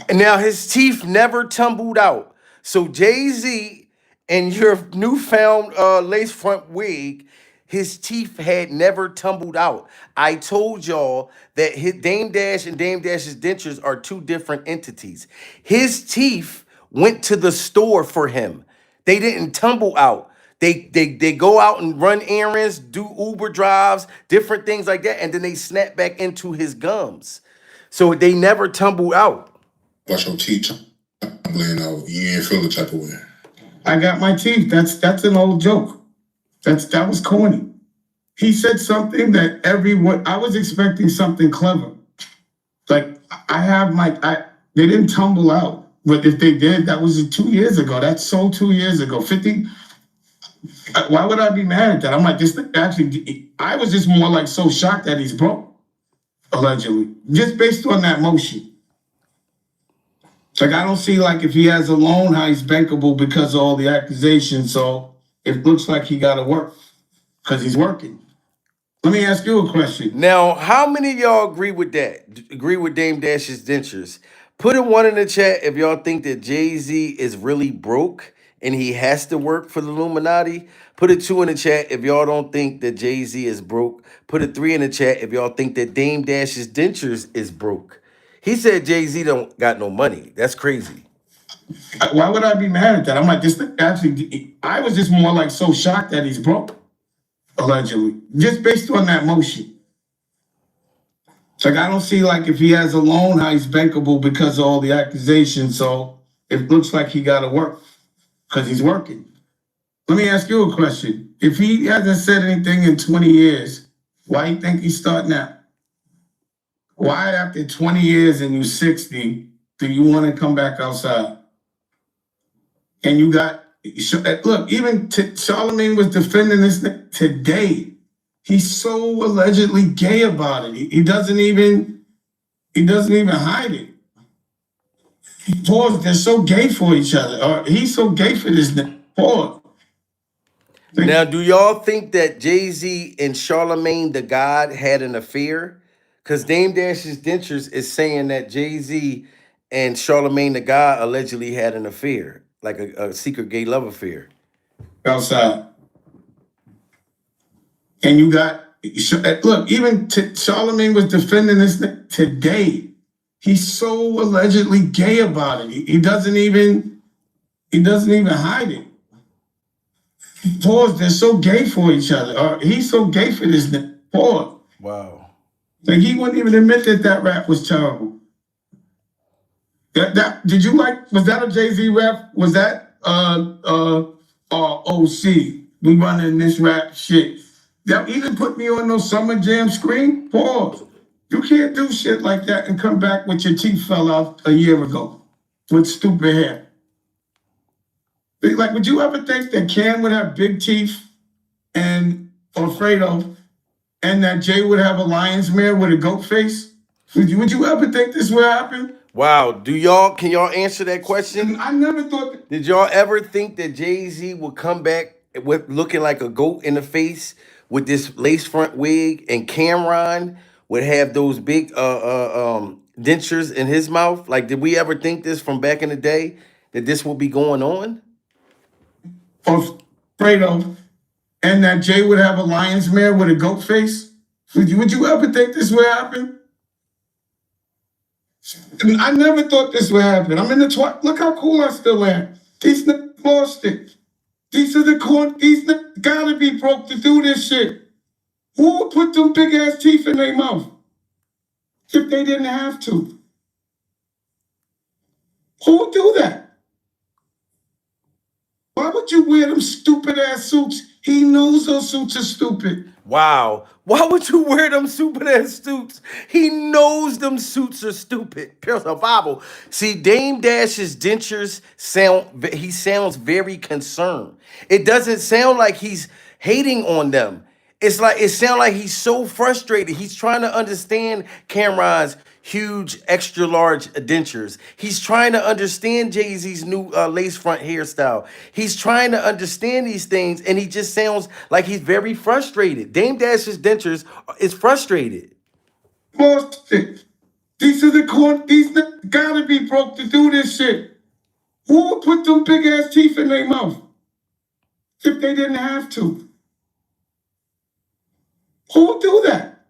And now his teeth never tumbled out. So Jay-Z and your newfound lace front wig, his teeth had never tumbled out. I told y'all that Dame Dash and Dame Dash's dentures are two different entities. His teeth went to the store for him. They didn't tumble out. They go out and run errands, do Uber drives, different things like that, and then they snap back into his gums. So they never tumble out. About your teeth tumbling out, you ain't feel the type of way. I got my teeth. That's an old joke. That was corny. He said something that I was expecting something clever. Like they didn't tumble out. But if they did, that was 2 years ago. That's so 2 years ago. 50. Why would I be mad at that? I'm like, I was just more like so shocked that he's broke, allegedly, just based on that motion. Like, I don't see, like, if he has a loan, how he's bankable because of all the accusations. So it looks like he got to work because he's working. Let me ask you a question. Now, how many of y'all agree with that? Agree with Dame Dash's dentures? Put a 1 in the chat if y'all think that Jay-Z is really broke and he has to work for the Illuminati. Put a 2 in the chat if y'all don't think that Jay-Z is broke. Put a 3 in the chat if y'all think that Dame Dash's dentures is broke. He said Jay-Z don't got no money. That's crazy. Why would I be mad at that? I'm like, I was just more like so shocked that he's broke, allegedly, just based on that motion. Like, I don't see, like, if he has a loan, how he's bankable because of all the accusations. So it looks like he got to work because he's working. Let me ask you a question. If he hasn't said anything in 20 years, why do you think he's starting out? Why after 20 years and you 60, do you want to come back outside? And you got, look, even Charlamagne was defending this today. He's so allegedly gay about it. He doesn't even hide it. Pause, they're so gay for each other. Or he's so gay for this. Pause. Now, do y'all think that Jay-Z and Charlamagne the God had an affair? Because Dame Dash's Dentures is saying that Jay-Z and Charlamagne the God allegedly had an affair, like a secret gay love affair. Outside. And you got, look, even Charlamagne was defending this today. He's so allegedly gay about it. He doesn't even hide it. Pause, they're so gay for each other. Or he's so gay for this. Pause. Wow. Like he wouldn't even admit that rap was terrible. Did you like, was that a Jay-Z rap? Was that OC? We running this rap shit. That even put me on no Summer Jam screen? Pause. You can't do shit like that and come back with your teeth fell out a year ago with stupid hair. Like, would you ever think that Cam would have big teeth and Fredo and that Jay would have a lion's mare with a goat face? Would you ever think this would happen? Wow. Can y'all answer that question? I never thought. Did y'all ever think that Jay-Z would come back with looking like a goat in the face with this lace front wig, and Cameron would have those big dentures in his mouth? Like, did we ever think this from back in the day that this would be going on? Or Fredo, and that Jay would have a lion's mare with a goat face? Would you ever think this would happen? I never thought this would happen. I'm in the look how cool I still am. These niggas lost it. These are the corn. These niggas gotta be broke to do this shit. Who would put them big ass teeth in their mouth if they didn't have to? Who would do that? Why would you wear them stupid ass suits? He knows those suits are stupid. Wow. Why would you wear them stupid ass suits? He knows them suits are stupid. Pure survival. See, Dame Dash's dentures sounds very concerned. It doesn't sound like he's hating on them. It sounds like he's so frustrated. He's trying to understand Cameron's huge, extra large dentures. He's trying to understand Jay-Z's new lace front hairstyle. He's trying to understand these things, and he just sounds like he's very frustrated. Dame Dash's Dentures is frustrated. Lost it. These are the corn. These niggas gotta be broke to do this shit. Who would put them big ass teeth in their mouth if they didn't have to? Who would do that?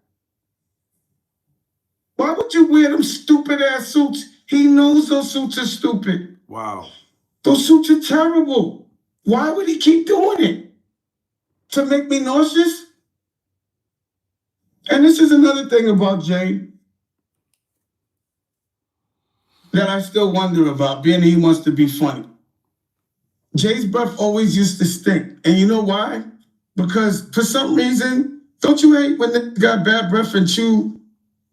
Why would you wear them stupid ass suits? He knows those suits are stupid. Wow. Those suits are terrible. Why would he keep doing it? To make me nauseous? And this is another thing about Jay that I still wonder about, being he wants to be funny. Jay's breath always used to stink. And you know why? Because for some reason, don't you hate when they got bad breath and chew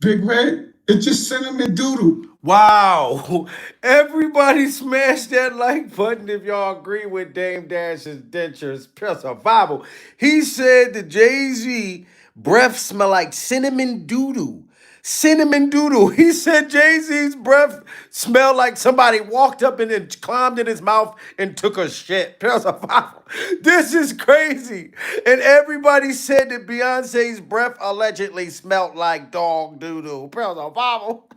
Big Red? It's just cinnamon doodle. Wow. Everybody smash that like button if y'all agree with Dame Dash's Dentures. Pure survival. He said the Jay-Z breath smell like cinnamon doodoo. Cinnamon doodoo. He said Jay-Z's breath smelled like somebody walked up and then climbed in his mouth and took a shit. Pure survival. This is crazy. And everybody said that Beyonce's breath allegedly smelled like dog doodoo. Pure survival.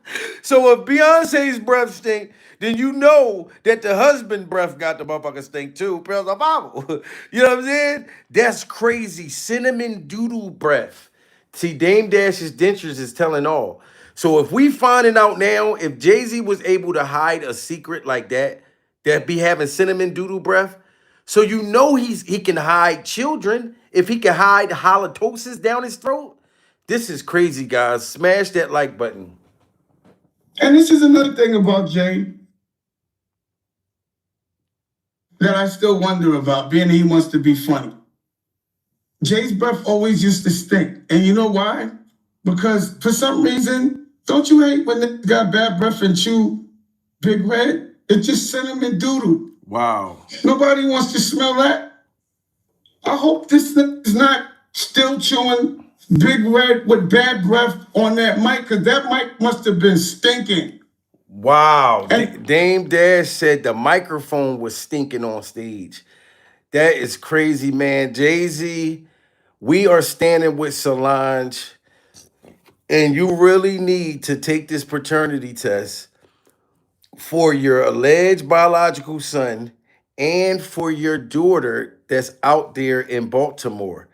So if Beyonce's breath stink, then you know that the husband breath got the motherfucker stink too. Pure survival. You know what I'm saying? That's crazy. Cinnamon doodoo breath. See, Dame Dash's Dentures is telling all. So if we finding out now, if Jay-Z was able to hide a secret like that be having cinnamon doodle breath, so you know he can hide children. If he can hide halitosis down his throat, this is crazy, guys. Smash that like button. And this is another thing about Jay that I still wonder about, being he wants to be funny. Jay's breath always used to stink. And you know why? Because for some reason, Don't you hate when they got bad breath and chew Big Red? It's just cinnamon doodle. Wow. Nobody wants to smell that. I hope this is not still chewing Big Red with bad breath on that mic, because that mic must have been stinking. Wow. Dame Dash said the microphone was stinking on stage. That is crazy, man. Jay-Z, we are standing with Solange, and you really need to take this paternity test for your alleged biological son and for your daughter that's out there in Baltimore.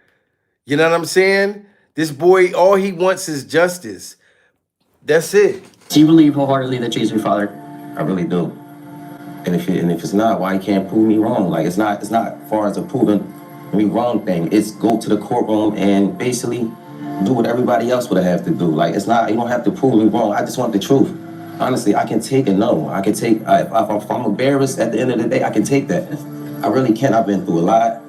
You know what I'm saying? This boy, all he wants is justice. That's it. Do you believe wholeheartedly that Jesus is your father? I really do. And if it's not, why you can't prove me wrong? Like it's not far as a proving me wrong thing. It's go to the courtroom and basically do what everybody else would have to do. Like it's not, you don't have to prove me wrong. I just want the truth. Honestly, I can take a no. I can take, if I'm embarrassed at the end of the day, I can take that. I really can. I've been through a lot,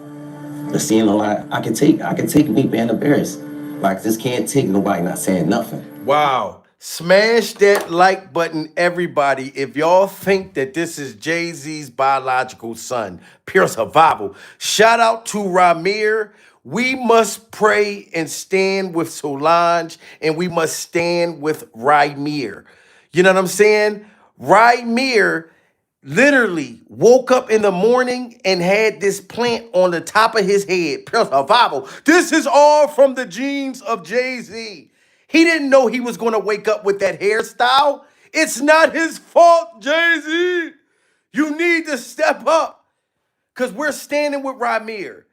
I've seen a lot. I can take me being embarrassed. Like just can't take nobody not saying nothing. Wow. Smash that like button, everybody. If y'all think that this is Jay-Z's biological son, pure survival. Shout out to Ramir. We must pray and stand with Solange, and we must stand with Ramir. You know what I'm saying? Ramir literally woke up in the morning and had this plant on the top of his head. Pure survival. This is all from the genes of Jay-Z. He didn't know he was going to wake up with that hairstyle. It's not his fault, Jay-Z. You need to step up because we're standing with Ramir.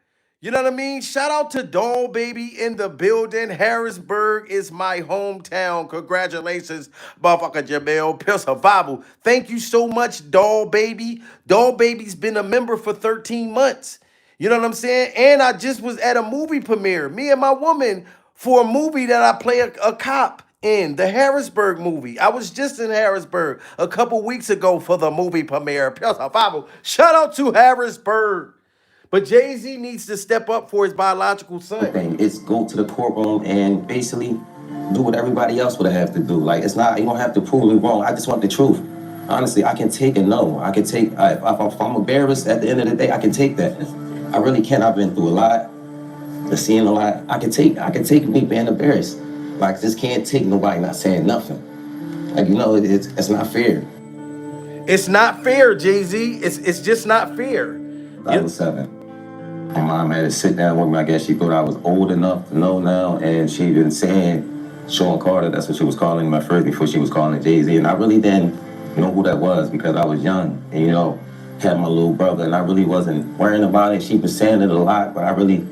You know what I mean? Shout out to Doll Baby in the building. Harrisburg is my hometown. Congratulations, motherfucker Jamel. Pure survival. Thank you so much, Doll Baby. Doll Baby's been a member for 13 months. You know what I'm saying? And I just was at a movie premiere, me and my woman, for a movie that I play a cop in, the Harrisburg movie. I was just in Harrisburg a couple weeks ago for the movie premiere. Pure survival. Shout out to Harrisburg. But Jay-Z needs to step up for his biological son. It's go to the courtroom and basically do what everybody else would have to do. Like it's not, you don't have to prove me wrong. I just want the truth. Honestly, I can take a no. I can take, if I'm embarrassed at the end of the day, I can take that. I really can. I've been through a lot, I've seen a lot. I can take me being embarrassed. Like just can't take nobody not saying nothing. Like, you know, it's not fair. It's not fair, Jay-Z. It's just not fair. I was 7. My mom had to sit down with me. I guess she thought I was old enough to know now, and she been saying Sean Carter. That's what she was calling my first before she was calling Jay-Z. And I really didn't know who that was because I was young and, you know, had my little brother, and I really wasn't worrying about it. She was saying it a lot, but I really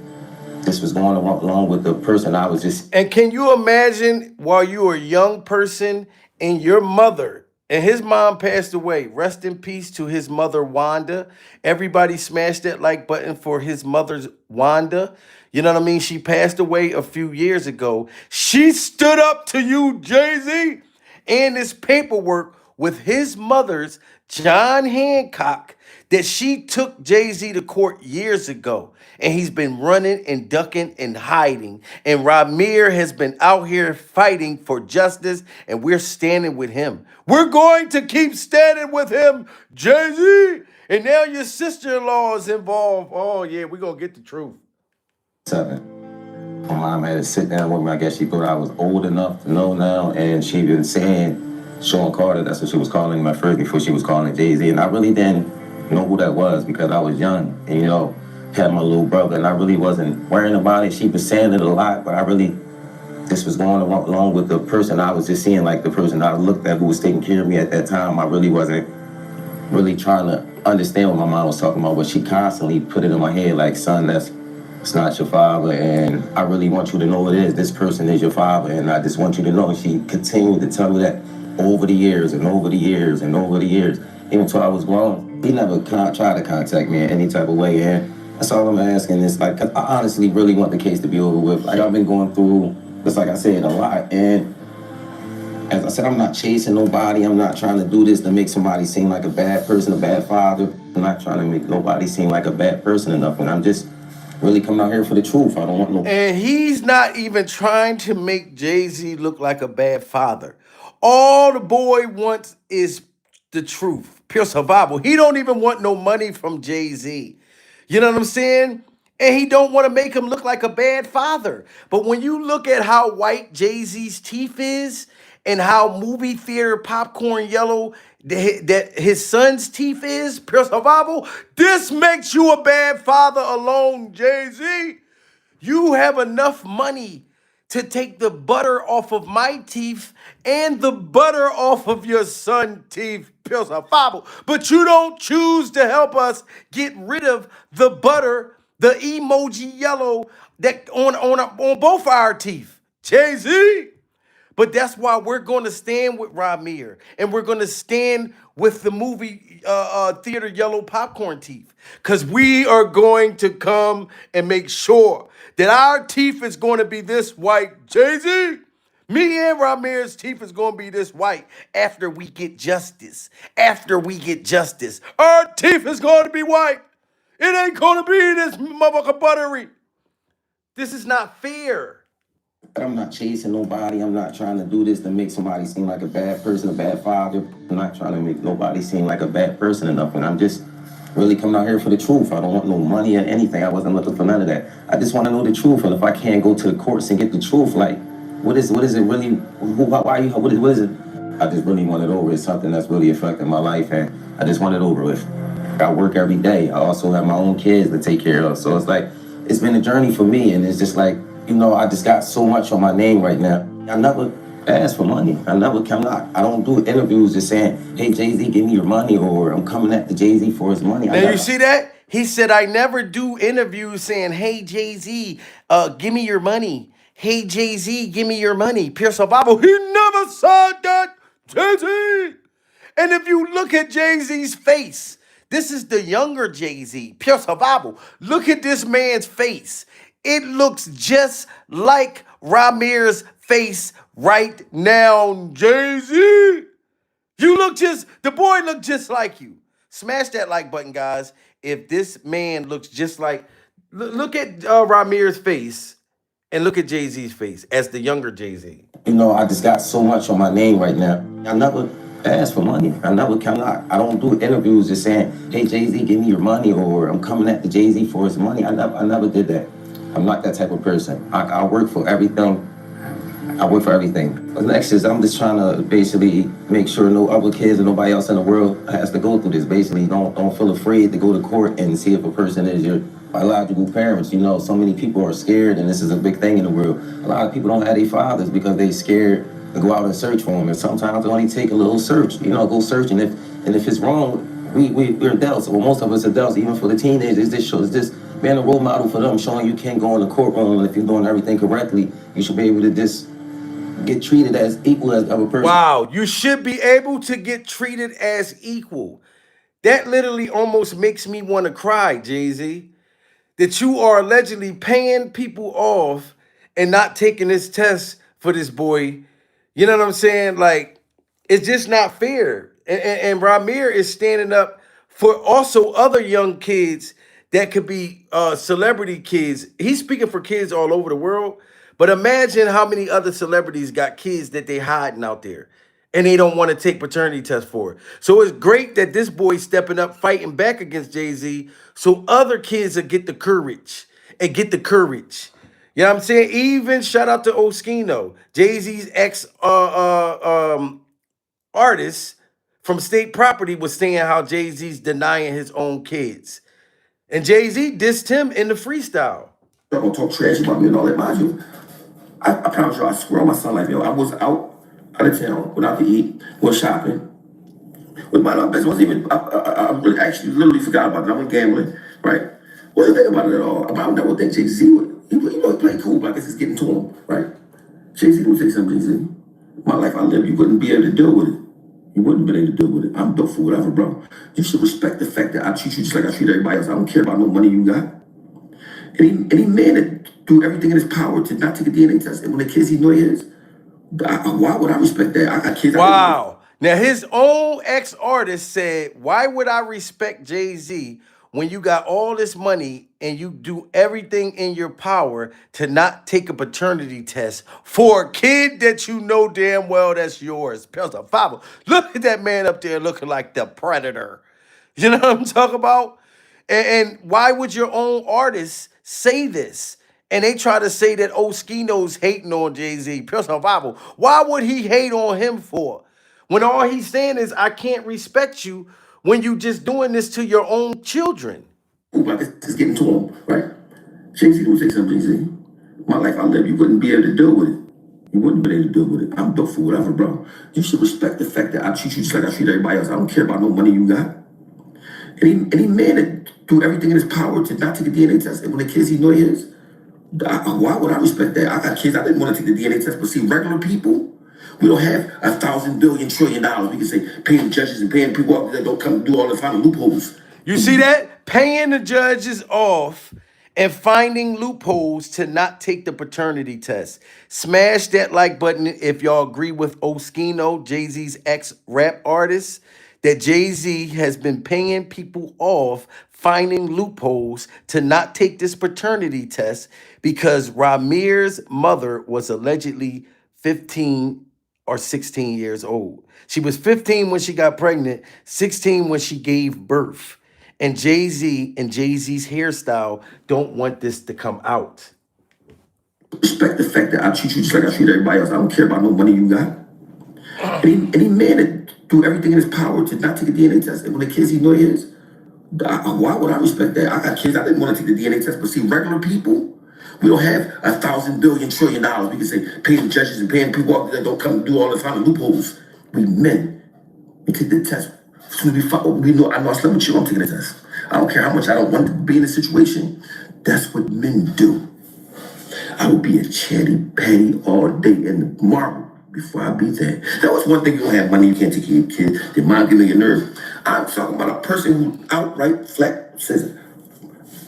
just was going along with the person I was just. And can you imagine while you were a young person and your mother and his mom passed away? Rest in peace to his mother, Wanda. Everybody smashed that like button for his mother's Wanda. You know what I mean? She passed away a few years ago. She stood up to you, Jay-Z, and this paperwork with his mother's John Hancock that she took Jay-Z to court years ago. And he's been running and ducking and hiding. And Ramir has been out here fighting for justice, and we're standing with him. We're going to keep standing with him, Jay-Z. And now your sister-in-law is involved. Oh, yeah, we're going to get the truth. 7. My mom had to sit down with me. I guess she thought I was old enough to know now, and she been saying Sean Carter. That's what she was calling my first before she was calling Jay-Z. And I really didn't know who that was because I was young and, you know, had my little brother, and I really wasn't worrying about it. She was saying it a lot, but I really just was going along with the person I was just seeing, like the person I looked at who was taking care of me at that time. I really wasn't really trying to understand what my mom was talking about, but she constantly put it in my head like, son, it's not your father, and I really want you to know it is. This person is your father, and I just want you to know. And she continued to tell me that over the years and over the years and over the years, even until I was grown. He never tried to contact me in any type of way, and that's all I'm asking is, like, 'cause I honestly really want the case to be over with. Like, I've been going through, just like I said, a lot. And as I said, I'm not chasing nobody. I'm not trying to do this to make somebody seem like a bad person, a bad father. I'm not trying to make nobody seem like a bad person or nothing. I'm just really coming out here for the truth. I don't want no. And he's not even trying to make Jay-Z look like a bad father. All the boy wants is the truth, pure survival. He don't even want no money from Jay-Z. You know what I'm saying? And he don't want to make him look like a bad father. But when you look at how white Jay-Z's teeth is and how movie theater popcorn yellow that his son's teeth is, pure survival, this makes you a bad father alone, Jay-Z. You have enough money to take the butter off of my teeth and the butter off of your son's teeth, pure survival. But you don't choose to help us get rid of the butter, the emoji yellow that on both our teeth. Jay-Z. But that's why we're going to stand with Ramir, and we're going to stand with the movie theater yellow popcorn teeth, because we are going to come and make sure that our teeth is going to be this white. Jay-Z, me and Ramir's teeth is going to be this white after we get justice. After we get justice, our teeth is going to be white. It ain't going to be this motherfucker buttery. This is not fair. I'm not chasing nobody. I'm not trying to do this to make somebody seem like a bad person, a bad father. I'm not trying to make nobody seem like a bad person or nothing. I'm just really coming out here for the truth. I don't want no money or anything. I wasn't looking for none of that. I just want to know the truth. And if I can't go to the courts and get the truth, like, what is it really? What is it? I just really want it over. It's something that's really affecting my life, and I just want it over with. I work every day. I also have my own kids to take care of. So it's like, it's been a journey for me, and it's just like, you know, I just got so much on my name right now. I never ask for money. I don't do interviews just saying, hey, Jay-Z, give me your money, or I'm coming at the Jay-Z for his money. Now you see that? He said, I never do interviews saying, hey, Jay-Z, give me your money. Hey, Jay-Z, give me your money. Pure survival. He never said that, Jay-Z. And if you look at Jay-Z's face, this is the younger Jay-Z, pure survival. Look at this man's face. It looks just like Ramir's face right now, Jay-Z. The boy looked just like you. Smash that like button, guys. If this man looks just like, look at Ramir's face and look at Jay-Z's face as the younger Jay-Z. You know, I just got so much on my name right now. I never ask for money. I don't do interviews just saying, hey, Jay-Z, give me your money, or I'm coming at the Jay-Z for his money. I never did that. I'm not that type of person. I work for everything. The next is I'm just trying to basically make sure no other kids or nobody else in the world has to go through this. Basically, don't feel afraid to go to court and see if a person is your biological parents. You know, so many people are scared, and this is a big thing in the world. A lot of people don't have their fathers because they're scared to go out and search for them. And sometimes it only take a little search. You know, go search, and if it's wrong, we're adults. Well, most of us adults, even for the teenagers, this shows this. Being a role model for them, showing you can't go in the courtroom, and if you're doing everything correctly, you should be able to just get treated as equal as other person. Wow, you should be able to get treated as equal. That literally almost makes me want to cry, Jay-Z. That you are allegedly paying people off and not taking this test for this boy. You know what I'm saying? Like, it's just not fair. And Ramir is standing up for also other young kids that could be celebrity kids. He's speaking for kids all over the world. But imagine how many other celebrities got kids that they hiding out there and they don't want to take paternity tests for. So it's great that this boy's stepping up, fighting back against Jay-Z, so other kids will get the courage and get the courage. You know what I'm saying? Even shout out to Oskino, Jay-Z's ex artist from State Property, was saying how Jay-Z's denying his own kids. And Jay-Z dissed him in the freestyle. Y'all gonna talk trash about me and all that, mind you. I promise you, I swear on my son, like, yo, I was out of town, went out to eat, was shopping. With my best wasn't even, I really actually literally forgot about it. I went gambling, right? Wasn't thinking about it at all. I never think Jay-Z would, he played cool, but I guess it's getting to him, right? Jay-Z would say something, Jay-Z. My life I live, you wouldn't be able to deal with it. You wouldn't be able to deal with it. I'm built for whatever, bro. You should respect the fact that I treat you just like I treat everybody else. I don't care about no money you got. Any man that do everything in his power to not take a DNA test, and when the kids he know his, why would I respect that? I got kids. Wow. Now his own ex-artist said, why would I respect Jay-Z when you got all this money and you do everything in your power to not take a paternity test for a kid that you know damn well that's yours. Look at that man up there looking like the predator. You know what I'm talking about? And why would your own artists say this? And they try to say that Oskino's hating on Jay-Z. Pure survival. Why would he hate on him for? When all he's saying is, I can't respect you when you just doing this to your own children. Like it's getting to him, right? Jay-Z don't say something, Jay-Z. My life I live, you wouldn't be able to deal with it. You wouldn't be able to deal with it. I'm built for whatever, bro. You should respect the fact that I treat you just like I treat everybody else. I don't care about no money you got. Any man that do everything in his power to not take a DNA test, and when the kids he know his, why would I respect that? I got kids, I didn't want to take the DNA test, but see, regular people, we don't have 1,000 billion trillion dollars. We can say paying judges and paying people up that don't come do all the final loopholes. You see that? Paying the judges off and finding loopholes to not take the paternity test. Smash that like button if y'all agree with Oskino, Jay-Z's ex-rap artist, that Jay-Z has been paying people off, finding loopholes to not take this paternity test because Ramir's mother was allegedly 15 or 16 years old. She was 15 when she got pregnant, 16 when she gave birth. And Jay-Z and Jay-Z's hairstyle don't want this to come out. Respect the fact that I treat you just like I treat everybody else. I don't care about no money you got. Any man that do everything in his power to not take a DNA test, and when the kids he know his, why would I respect that? I got kids, I didn't want to take the DNA test, but see, regular people, we don't have 1,000 billion trillion dollars. We can say paying judges and paying people up that don't come do all the final loopholes. We men, we take the test. As soon as we know, I know I slept with you, I'm taking the test. I don't care how much I don't want to be in a situation. That's what men do. I will be a chatty patty all day in the marble before I be there. That was one thing, you don't have money, you can't take care of your kids, their mind getting on your nerve. I'm talking about a person who outright flat says,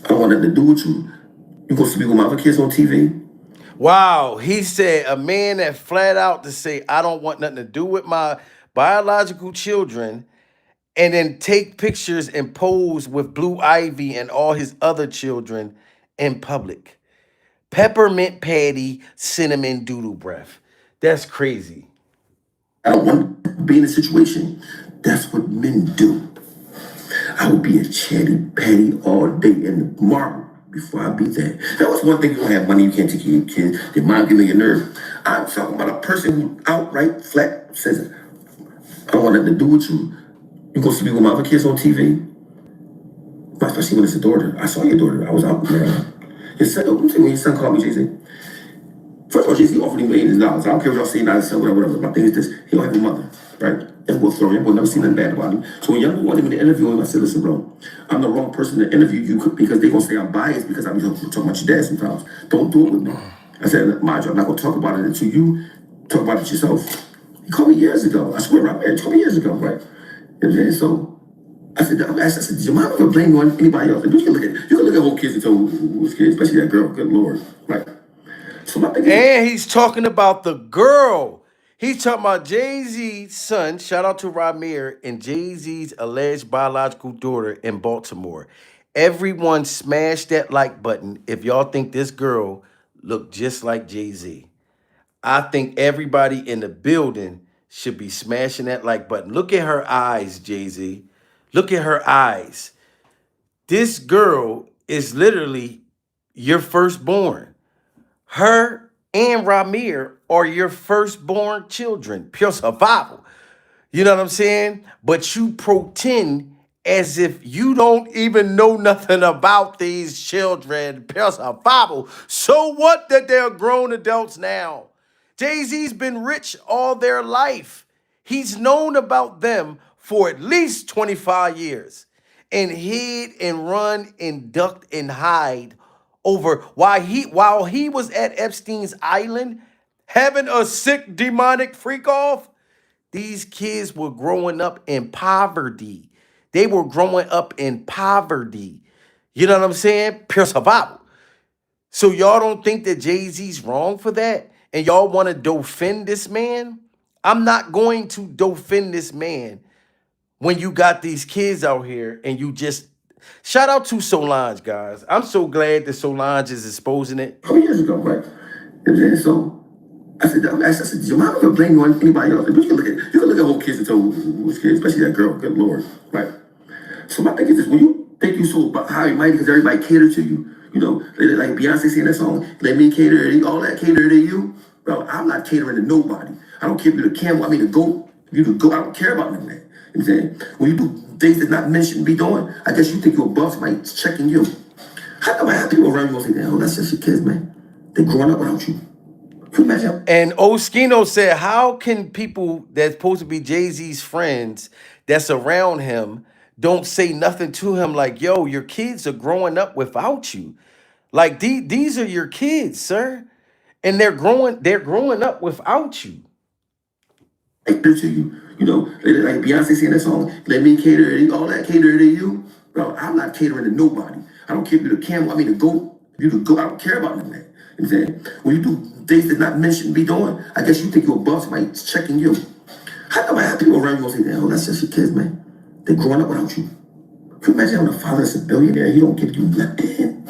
I don't want nothing to do with you. You gonna speak with my other kids on TV? Wow, he said a man that flat out to say, I don't want nothing to do with my biological children, and then take pictures and pose with Blue Ivy and all his other children in public. Peppermint patty, cinnamon doodle breath. That's crazy. I don't want to be in a situation. That's what men do. I will be a chatty patty all day in the marble before I be there. That was one thing, you don't have money, you can't take care of your kids, their mind getting on your nerve. I'm talking about a person who outright flat says, I don't want nothing to do with you. You gonna speak with my other kids on TV? Especially when it's a daughter. I saw your daughter. I was out there. Your son, when your son called me, Jay-Z. First of all, Jay-Z offered him millions of dollars. I don't care what y'all say, not son, whatever. My thing is this: he don't have a mother, right? That will throw him. We'll never see nothing bad about him. So when young wanted me to interview him, I said, "Listen, bro, I'm the wrong person to interview you because they gonna say I'm biased because I'm talking about your dad sometimes. Don't do it with me." I said, "Mind you, I'm not gonna talk about it until you talk about it yourself." He called me years ago. I swear, I'm married 20 years ago, right? And so I said, did your mom ever blame on anybody else? You can look at whole kids and tell who's kids, especially that girl. Good Lord, right? So my thing And he's talking about the girl. He's talking about Jay-Z's son, shout out to Ramir, and Jay-Z's alleged biological daughter in Baltimore. Everyone smash that like button if y'all think this girl looked just like Jay-Z. I think everybody in the building should be smashing that like button. Look at her eyes, Jay-Z. Look at her eyes. This girl is literally your firstborn. Her and Ramir are your firstborn children. Pure survival. You know what I'm saying? But you pretend as if you don't even know nothing about these children. Pure survival. So what that they're grown adults now? Jay-Z's been rich all their life. He's known about them for at least 25 years and hid and run and ducked and hide over while he was at Epstein's island having a sick demonic freak off. These kids were growing up in poverty. They were growing up in poverty. You know what I'm saying? Pure survival. So y'all don't think that Jay-Z's wrong for that? And y'all want to defend this man? I'm not going to defend this man when you got these kids out here and you just Shout out to Solange, guys. I'm so glad that Solange is exposing it. A couple years ago, right? And so I said, your mama gonna blame you on anybody else. But you can look at whole kids and tell who's kids, especially that girl, good Lord, right? So my thing is this, when you think you so high and mighty because everybody cater to you, you know, like Beyonce saying that song, let me cater to you, all that cater to you. Bro, I'm not catering to nobody. I don't care if you're the camel, I mean the goat, if you're the goat, I don't care about none of that. You know what I'm saying? When you do things that not men shouldn't be doing, I guess you think you're above somebody checking you. How come I have people around you gonna say, oh, that's just your kids, man. They growing up without you. And Oskino said, how can people that's supposed to be Jay-Z's friends that's around him don't say nothing to him like, yo, your kids are growing up without you. Like these are your kids, sir. And they're growing up without you. Cater to you, you know, like Beyonce saying that song, let me cater to you, all that cater to you. Bro, I'm not catering to nobody. I don't care if you're the camel, I mean the goat, if you're the goat, I don't care about none of that. You know what I'm saying? When you do things that not men shouldn't be doing, I guess you think you're above somebody checking you. How come I have people around you gonna say, oh, that's just your kids, man. They're growing up without you. Can you imagine having a father that's a billionaire, he don't give you nothing?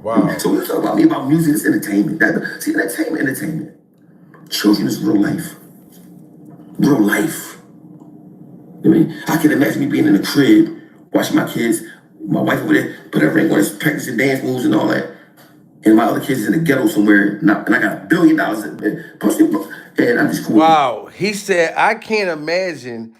Wow. So you talk about me about music, it's entertainment. See, entertainment. Children is real life. Real life. I mean, I can imagine me being in the crib, watching my kids, my wife over there, put her ring on, practicing dance moves and all that. And my other kids is in the ghetto somewhere, and I got $1 billion. And I'm just cool. Wow. He said, I can't imagine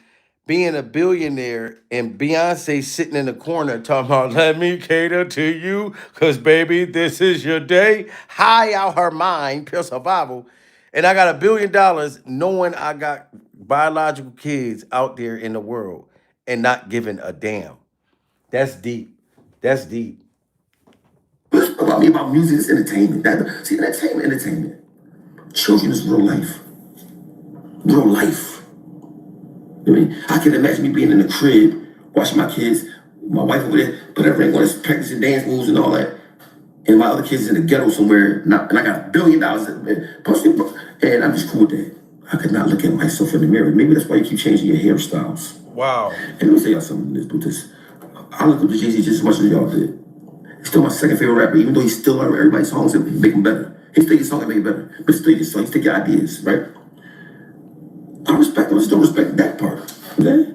being a billionaire and Beyonce sitting in the corner talking about, let me cater to you, because baby, this is your day. High out her mind, pure survival. And I got $1 billion knowing I got biological kids out there in the world and not giving a damn. That's deep. That's deep. About me about music, it's entertainment. See, entertainment. Children is real life. Real life. I mean, I can imagine me being in the crib, watching my kids, my wife over there, put her ring on, practicing dance moves and all that. And my other kids is in the ghetto somewhere, and I got $1 billion. And I'm just cool with that. I could not look at myself in the mirror. Maybe that's why you keep changing your hairstyles. Wow. And let me say y'all something, let's do this. I look up to Jay-Z just as much as y'all did. He's still my second favorite rapper, even though he's still on everybody's songs and make them better. He's taking songs and make it better. But still your songs, take your ideas, right? I respect him, I just don't respect that part. Okay?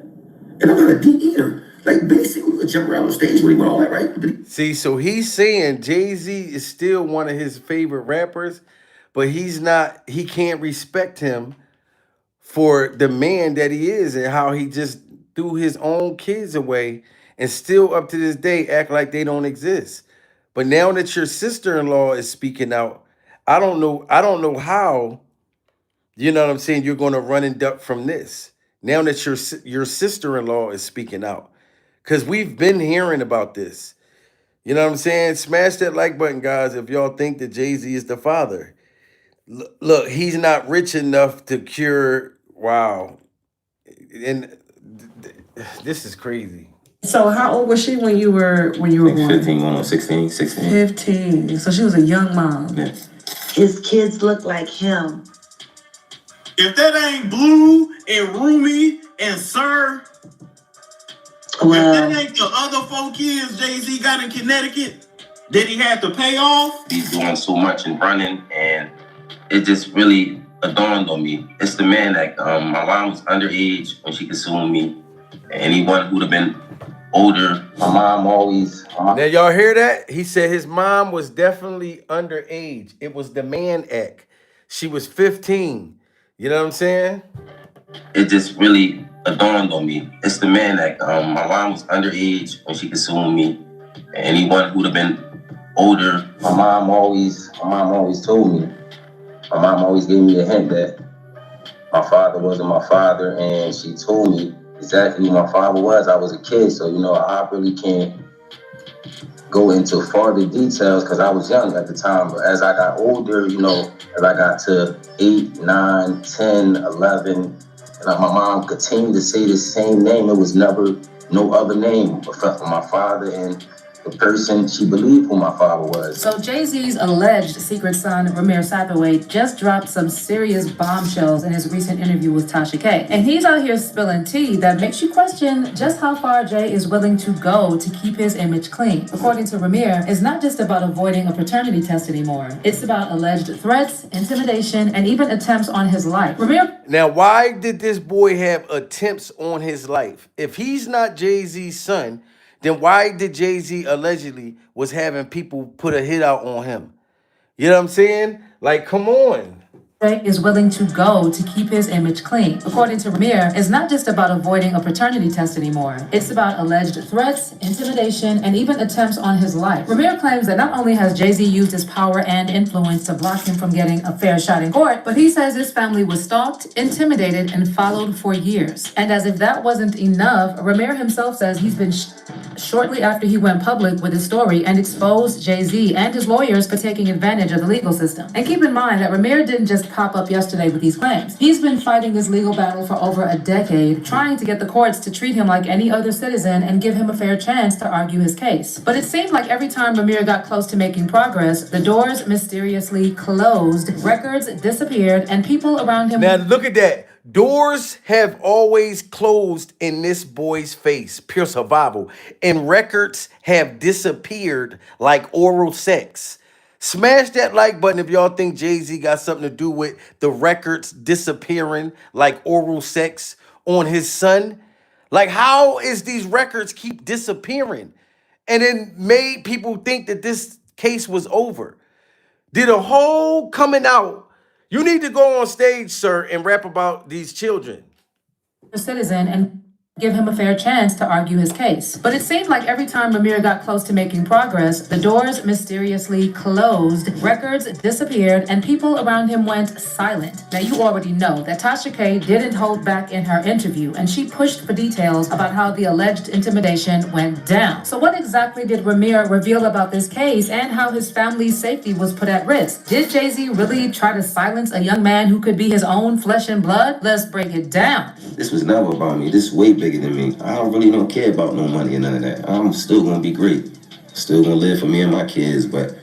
And I'm not a deep eater. Like basically, we would jump around on stage with him and all that, right? See, so he's saying Jay-Z is still one of his favorite rappers, but he can't respect him for the man that he is and how he just threw his own kids away and still up to this day act like they don't exist. But now that your sister-in-law is speaking out, I don't know how, you know what I'm saying, you're going to run and duck from this. Now that your sister-in-law is speaking out. Because we've been hearing about this. You know what I'm saying? Smash that like button, guys, if y'all think that Jay-Z is the father. Look, he's not rich enough to cure. Wow. And this is crazy. So how old was she when you were born? 15, going on 16. 15. So she was a young mom. Yeah. His kids look like him. If that ain't Blue and Rumi and Sir, Well, if that ain't the other 4 kids Jay-Z got in Connecticut that he had to pay off. He's doing so much and running, and it just really dawned on me. It's the man that my mom was underage when she consumed me. Anyone who'd have been older, my mom always. Now y'all hear that? He said his mom was definitely underage. It was the man act. She was 15. You know what I'm saying? It just really dawned on me. It's the man that my mom was underage when she consumed me. Anyone who'd have been older, my mom always told me. My mom always gave me a hint that my father wasn't my father, and she told me exactly who my father was. I was a kid, so I really can't go into further details because I was young at the time. But as I got older, as I got to 8, 9, 10, 11, my mom continued to say the same name. It was never no other name except for my father. And the person she believed who my father was. So Jay-Z's alleged secret son, Ramir Satterthwaite, just dropped some serious bombshells in his recent interview with Tasha K. And he's out here spilling tea that makes you question just how far Jay is willing to go to keep his image clean. According to Ramir, it's not just about avoiding a paternity test anymore. It's about alleged threats, intimidation, and even attempts on his life. Ramir. Now, why did this boy have attempts on his life? If he's not Jay-Z's son, then why did Jay-Z allegedly was having people put a hit out on him? You know what I'm saying? Like, come on. Jay is willing to go to keep his image clean. According to Ramir, it's not just about avoiding a paternity test anymore. It's about alleged threats, intimidation, and even attempts on his life. Ramir claims that not only has Jay-Z used his power and influence to block him from getting a fair shot in court, but he says his family was stalked, intimidated, and followed for years. And as if that wasn't enough, Ramir himself says he's been shortly after he went public with his story and exposed Jay-Z and his lawyers for taking advantage of the legal system. And keep in mind that Ramir didn't just pop up yesterday with these claims. He's been fighting this legal battle for over a decade, trying to get the courts to treat him like any other citizen and give him a fair chance to argue his case. But it seemed like every time Ramir got close to making progress, the doors mysteriously closed, records disappeared, and people around him... Now look at that. Doors have always closed in this boy's face. Pure survival. And records have disappeared like oral sex. Smash that like button if y'all think Jay-Z got something to do with the records disappearing like oral sex on his son. Like, how is these records keep disappearing? And then made people think that this case was over. Did a whole coming out. You need to go on stage, sir, and rap about these children. A citizen and give him a fair chance to argue his case. But it seemed like every time Ramir got close to making progress, the doors mysteriously closed, records disappeared, and people around him went silent. Now, you already know that Tasha K didn't hold back in her interview, and she pushed for details about how the alleged intimidation went down. So what exactly did Ramir reveal about this case and how his family's safety was put at risk? Did Jay-Z really try to silence a young man who could be his own flesh and blood? Let's break it down. This was never about me. This is way bigger than me. I don't care about no money or none of that. I'm still gonna be great. Still gonna live for me and my kids, but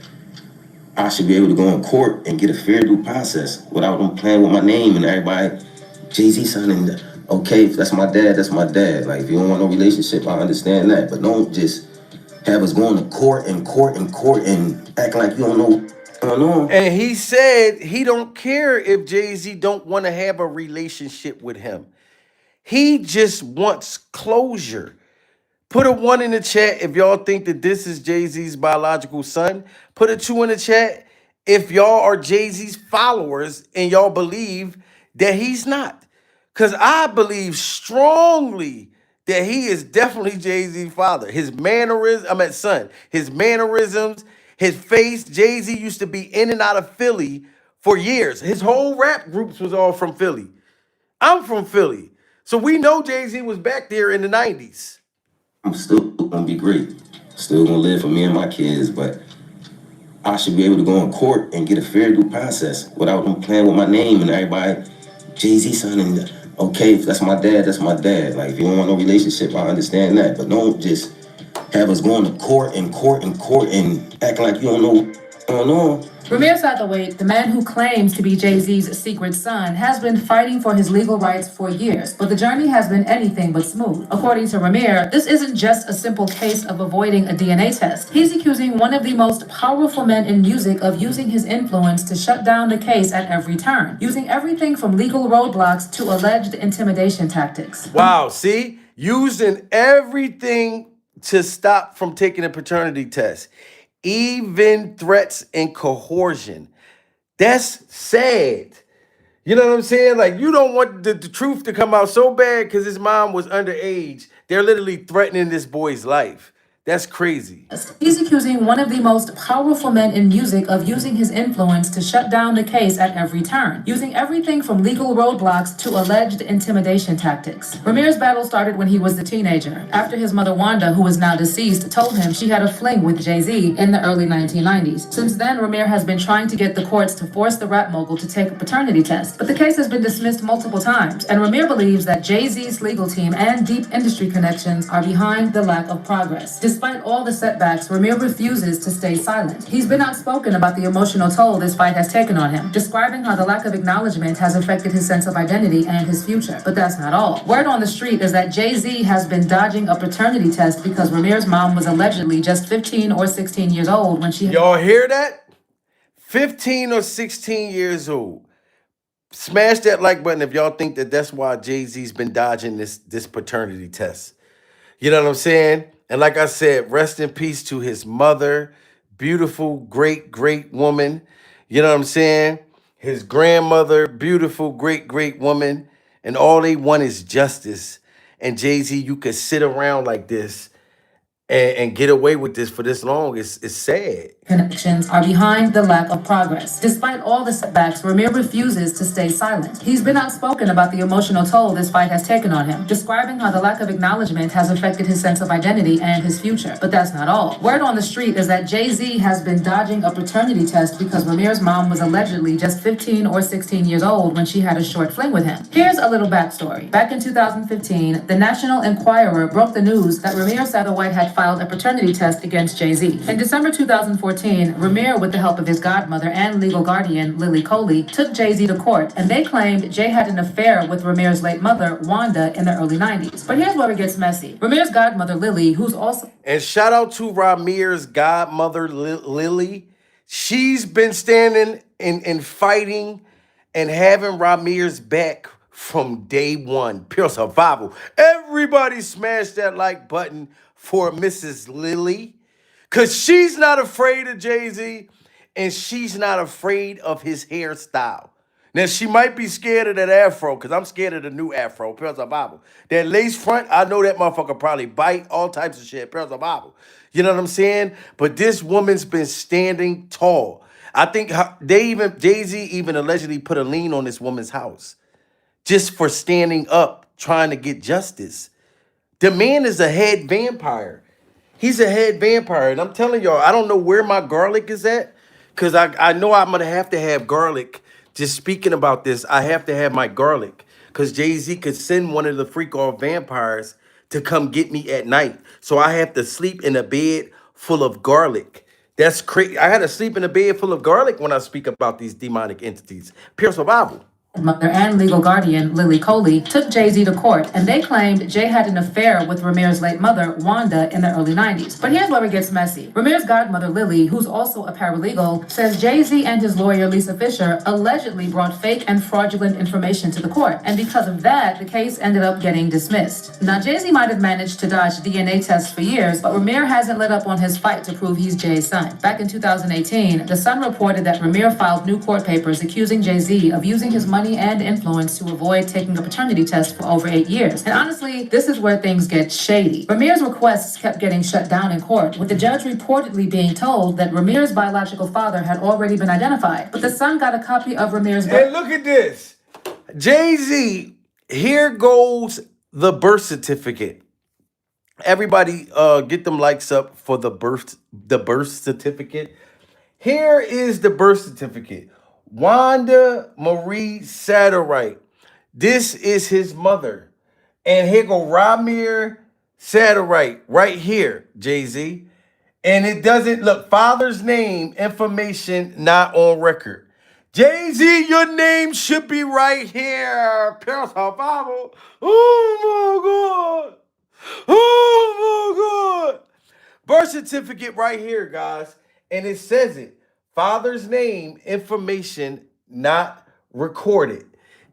I should be able to go in court and get a fair due process without them playing with my name and everybody. Jay-Z son, and okay, if that's my dad, that's my dad. Like, if you don't want no relationship, I understand that. But don't just have us going to court and acting like you don't know. And he said he don't care if Jay-Z don't want to have a relationship with him. He just wants closure. Put a 1 in the chat if y'all think that this is Jay-Z's biological son. Put a 2 in the chat if y'all are Jay-Z's followers and y'all believe that he's not. Because I believe strongly that he is definitely Jay-Z's father. His mannerisms, son. His mannerisms, his face. Jay-Z used to be in and out of Philly for years. His whole rap groups was all from Philly. I'm from Philly. So we know Jay-Z was back there in the 90s. I'm still gonna be great. Still gonna live for me and my kids, but I should be able to go in court and get a fair due process without them playing with my name and everybody. Jay-Z son, and okay, if that's my dad, that's my dad. Like, if you don't want no relationship, I understand that. But don't just have us going to court and acting like you don't know. Ramir Satterthwaite, the man who claims to be Jay-Z's secret son, has been fighting for his legal rights for years, but the journey has been anything but smooth. According to Ramir, this isn't just a simple case of avoiding a DNA test. He's accusing one of the most powerful men in music of using his influence to shut down the case at every turn, using everything from legal roadblocks to alleged intimidation tactics. Wow, see? Using everything to stop from taking a paternity test. Even threats and coercion. That's sad. You know what I'm saying? Like, you don't want the truth to come out so bad because his mom was underage. They're literally threatening this boy's life. That's crazy. He's accusing one of the most powerful men in music of using his influence to shut down the case at every turn, using everything from legal roadblocks to alleged intimidation tactics. Ramir's battle started when he was a teenager, after his mother Wanda, who is now deceased, told him she had a fling with Jay-Z in the early 1990s. Since then, Ramir has been trying to get the courts to force the rap mogul to take a paternity test, but the case has been dismissed multiple times, and Ramir believes that Jay-Z's legal team and deep industry connections are behind the lack of progress. Despite all the setbacks, Ramir refuses to stay silent. He's been outspoken about the emotional toll this fight has taken on him, describing how the lack of acknowledgement has affected his sense of identity and his future. But that's not all. Word on the street is that Jay-Z has been dodging a paternity test because Ramir's mom was allegedly just 15 or 16 years old when she... Y'all hear that? 15 or 16 years old. Smash that like button if y'all think that that's why Jay-Z's been dodging this paternity test. You know what I'm saying? And like I said, rest in peace to his mother. Beautiful, great, great woman. You know what I'm saying? His grandmother, beautiful, great, great woman. And all they want is justice. And Jay-Z, you could sit around like this and get away with this for this long. It's sad. Connections are behind the lack of progress. Despite all the setbacks, Ramir refuses to stay silent. He's been outspoken about the emotional toll this fight has taken on him, describing how the lack of acknowledgement has affected his sense of identity and his future. But that's not all. Word on the street is that Jay-Z has been dodging a paternity test because Ramir's mom was allegedly just 15 or 16 years old when she had a short fling with him. Here's a little backstory. Back in 2015, the National Enquirer broke the news that Ramir Satterwhite had filed a paternity test against Jay-Z. In December 2014, Ramir, with the help of his godmother and legal guardian, Lily Coley, took Jay-Z to court, and they claimed Jay had an affair with Ramir's late mother, Wanda, in the early 90s. But here's where it gets messy. Ramir's godmother, Lily, who's also... And shout out to Ramir's godmother, Lily. She's been standing and fighting and having Ramir's back from day one. Pure survival. Everybody smash that like button for Mrs. Lily. Because she's not afraid of Jay-Z and she's not afraid of his hairstyle. Now, she might be scared of that afro because I'm scared of the new afro. Pure survival. That lace front, I know that motherfucker probably bite all types of shit. Pure survival. You know what I'm saying? But this woman's been standing tall. I think Jay-Z even allegedly put a lien on this woman's house just for standing up, trying to get justice. The man is a head vampire. He's a head vampire. And I'm telling y'all, I don't know where my garlic is at because I know I'm going to have garlic. Just speaking about this, I have to have my garlic because Jay-Z could send one of the freak-off vampires to come get me at night. So I have to sleep in a bed full of garlic. That's crazy. I had to sleep in a bed full of garlic when I speak about these demonic entities. Pure survival. Mother and legal guardian, Lily Coley, took Jay-Z to court, and they claimed Jay had an affair with Ramir's late mother, Wanda, in the early 90s. But here's where it gets messy. Ramir's godmother, Lily, who's also a paralegal, says Jay-Z and his lawyer, Lisa Fisher, allegedly brought fake and fraudulent information to the court, and because of that, the case ended up getting dismissed. Now, Jay-Z might have managed to dodge DNA tests for years, but Ramir hasn't let up on his fight to prove he's Jay's son. Back in 2018, The Sun reported that Ramir filed new court papers accusing Jay-Z of using his money and influence to avoid taking a paternity test for over 8 years. And honestly, this is where things get shady. Ramir's requests kept getting shut down in court, with the judge reportedly being told that Ramir's biological father had already been identified. But the Sun got a copy of Ramir's... Hey, look at this. Jay-Z, here goes the birth certificate. Everybody get them likes up for the birth certificate. Here is the birth certificate. Wanda Marie Satterwhite. This is his mother. And here go Ramir Satterwhite right here, Jay-Z. And it doesn't look, father's name, information not on record. Jay-Z, your name should be right here. Pure survival. Oh my God. Oh my God. Birth certificate right here, guys. And it says it. Father's name, information not recorded.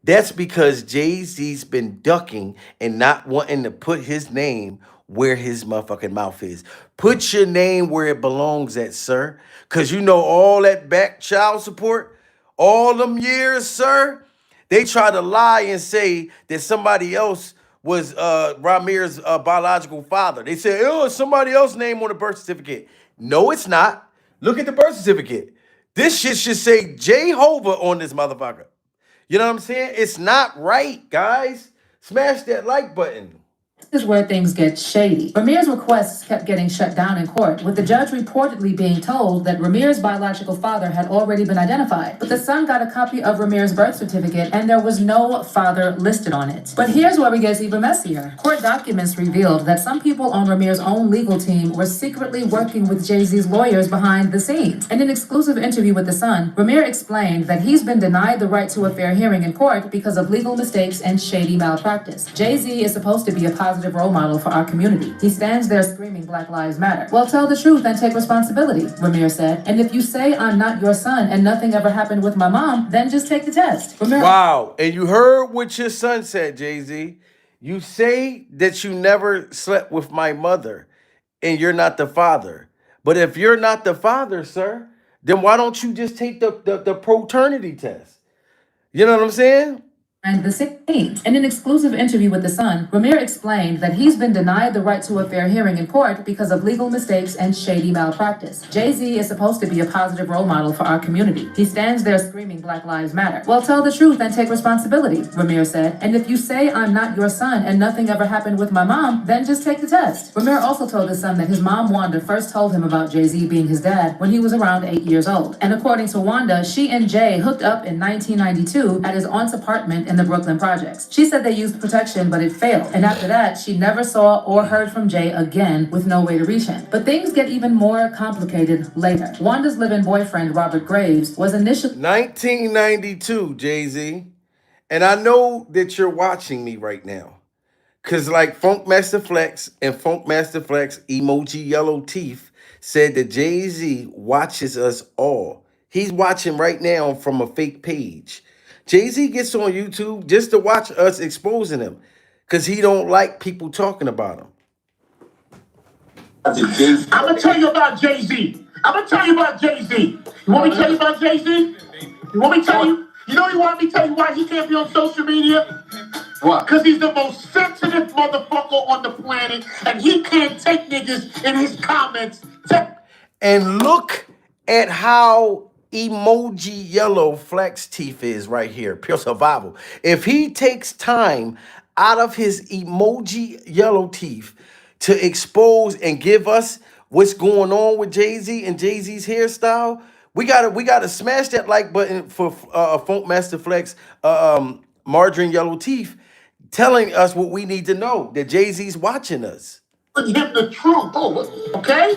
That's because Jay-Z's been ducking and not wanting to put his name where his motherfucking mouth is. Put your name where it belongs at, sir. Because you know all that back child support, all them years, sir, they try to lie and say that somebody else was Ramir's biological father. They say, oh, it's somebody else's name on the birth certificate. No, it's not. Look at the birth certificate. This shit should say Jehovah on this motherfucker. You know what I'm saying? It's not right, guys. Smash that like button. This is where things get shady. Ramir's requests kept getting shut down in court, with the judge reportedly being told that Ramir's biological father had already been identified. But the son got a copy of Ramir's birth certificate, and there was no father listed on it. But here's where it gets even messier. Court documents revealed that some people on Ramir's own legal team were secretly working with Jay-Z's lawyers behind the scenes. In an exclusive interview with The Sun, Ramir explained that he's been denied the right to a fair hearing in court because of legal mistakes and shady malpractice. Jay-Z is supposed to be a positive role model for our community. He stands there screaming Black Lives Matter. Well, tell the truth and take responsibility, Ramir said. And if you say I'm not your son and nothing ever happened with my mom, then just take the test. Ramir— Wow. And you heard what your son said, Jay-Z. You say that you never slept with my mother and you're not the father. But if you're not the father, sir, then why don't you just take the paternity test? You know what I'm saying? And the 16th. In an exclusive interview with The Sun, Ramir explained that he's been denied the right to a fair hearing in court because of legal mistakes and shady malpractice. Jay-Z is supposed to be a positive role model for our community. He stands there screaming Black Lives Matter. Well, tell the truth and take responsibility, Ramir said. And if you say I'm not your son and nothing ever happened with my mom, then just take the test. Ramir also told The Sun that his mom, Wanda, first told him about Jay-Z being his dad when he was around 8 years old. And according to Wanda, she and Jay hooked up in 1992 at his aunt's apartment in the Brooklyn projects. She said they used protection, but it failed. And after that, she never saw or heard from Jay again with no way to reach him. But things get even more complicated later. Wanda's live-in boyfriend, Robert Graves, was initially— 1992, Jay-Z. And I know that you're watching me right now. Because like Funk Master Flex and Funk Master Flex emoji yellow teeth said that Jay-Z watches us all. He's watching right now from a fake page. Jay-Z gets on YouTube just to watch us exposing him because he don't like people talking about him. I'm going to tell you about Jay-Z. I'm going to tell you about Jay-Z. You want me to tell you about Jay-Z? You want me to tell you? You know you want me to tell you why he can't be on social media? What? Because he's the most sensitive motherfucker on the planet, and he can't take niggas in his comments. And look at how emoji yellow Flex teeth is right here. Pure survival. If he takes time out of his emoji yellow teeth to expose and give us what's going on with Jay-Z and Jay-Z's hairstyle, we gotta smash that like button for Funk Master Flex margarine yellow teeth, telling us what we need to know, that Jay-Z's watching us. Him the truth. Oh, okay?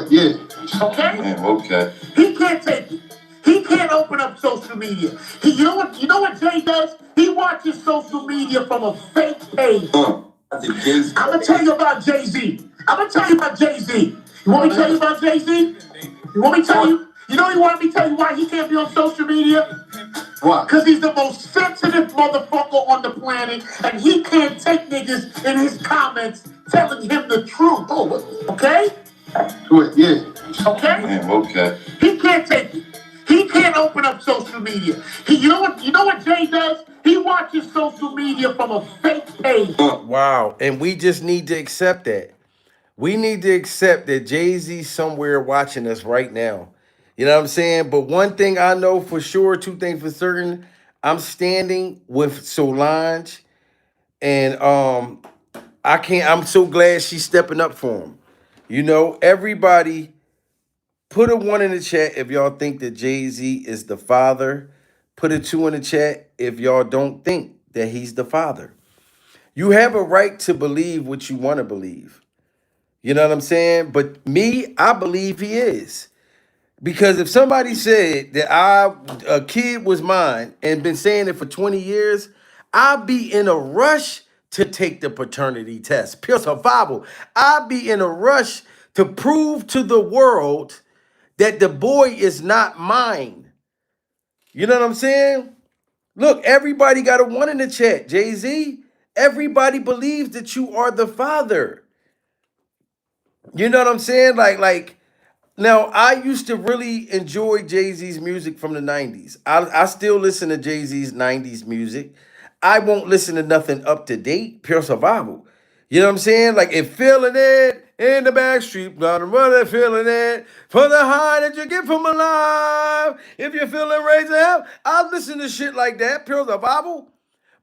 Yeah. Okay? Okay. He can't take it. He can't open up social media. You know what Jay does? He watches social media from a fake page. I'm gonna tell you about Jay-Z. I'm gonna tell you about Jay-Z. You want me to tell you about Jay-Z? You want me to tell you? You know you want me to tell you why he can't be on social media? What? Because he's the most sensitive motherfucker on the planet, and he can't take niggas in his comments telling him the truth. Oh, okay? Yeah. Okay? Okay. He can't take it. He can't open up social media. You know what Jay does? He watches social media from a fake page. Wow. And we just need to accept that. We need to accept that Jay-Z's somewhere watching us right now. You know what I'm saying? But one thing I know for sure, two things for certain, I'm standing with Solange, and I'm so glad she's stepping up for him. You know, everybody put a 1 in the chat if y'all think that Jay-Z is the father. Put a 2 in the chat if y'all don't think that he's the father. You have a right to believe what you want to believe. You know what I'm saying? But me, I believe he is. Because if somebody said that a kid was mine and been saying it for 20 years, I'd be in a rush to take the paternity test. Pure survival. I'd be in a rush to prove to the world that the boy is not mine. You know what I'm saying? Look, everybody got a 1 in the chat, Jay-Z. Everybody believes that you are the father. You know what I'm saying? Like, now, I used to really enjoy Jay-Z's music from the 90s. I still listen to Jay-Z's 90s music. I won't listen to nothing up to date, pure survival. You know what I'm saying? Like, if feeling it in the back street, gotta run it, feeling it for the high that you get from alive. If you're feeling raised up, I listen to shit like that, pure survival.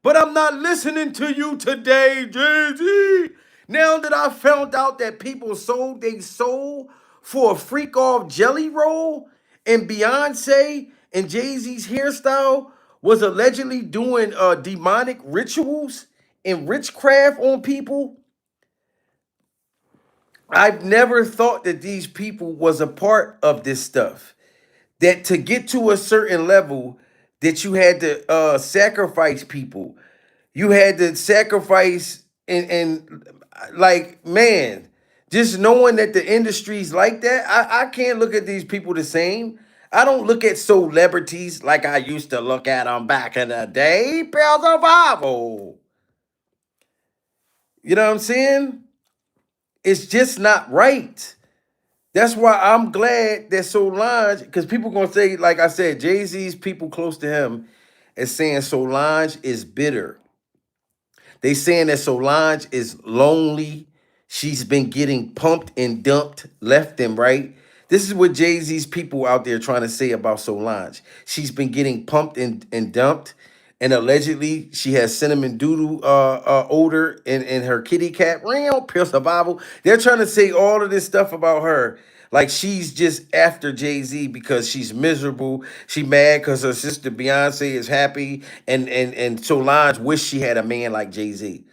But I'm not listening to you today, Jay-Z. Now that I found out that people sold their soul for a freak off jelly roll, and Beyonce and Jay-Z's hairstyle was allegedly doing demonic rituals and witchcraft on people, I've never thought that these people was a part of this stuff. That to get to a certain level, that you had to sacrifice people. You had to sacrifice and like, man, just knowing that the industry's like that, I can't look at these people the same. I don't look at celebrities like I used to look at them back in the day. Pure survival. You know what I'm saying? It's just not right. That's why I'm glad that Solange, because people gonna say, like I said, Jay-Z's people close to him is saying Solange is bitter. They saying that Solange is lonely. She's been getting pumped and dumped left and right. This is what Jay-Z's people out there trying to say about Solange. She's been getting pumped and dumped. And allegedly, she has cinnamon doodle odor in her kitty cat. Real pure survival. They're trying to say all of this stuff about her. Like she's just after Jay-Z because she's miserable. She mad because her sister Beyonce is happy. And Solange wish she had a man like Jay-Z.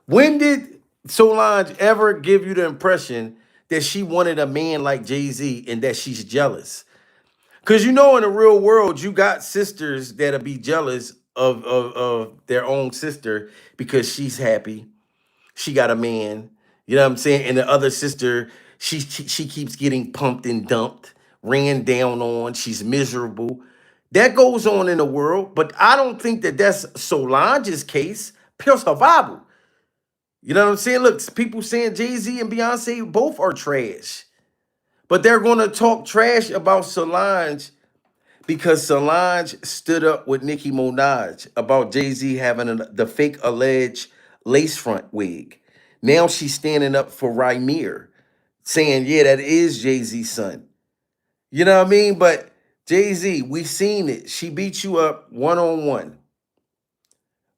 When did Solange ever give you the impression that she wanted a man like Jay-Z and that she's jealous? Because you know in the real world, you got sisters that'll be jealous of their own sister because she's happy. She got a man. You know what I'm saying? And the other sister, she keeps getting pumped and dumped, ran down on. She's miserable. That goes on in the world, but I don't think that that's Solange's case. Pure survival. You know what I'm saying? Look, people saying Jay-Z and Beyonce both are trash. But they're going to talk trash about Solange because Solange stood up with Nicki Minaj about Jay-Z having the fake alleged lace front wig. Now she's standing up for Rymir, saying, yeah, that is Jay-Z's son. You know what I mean? But Jay-Z, we seen it. She beat you up one-on-one.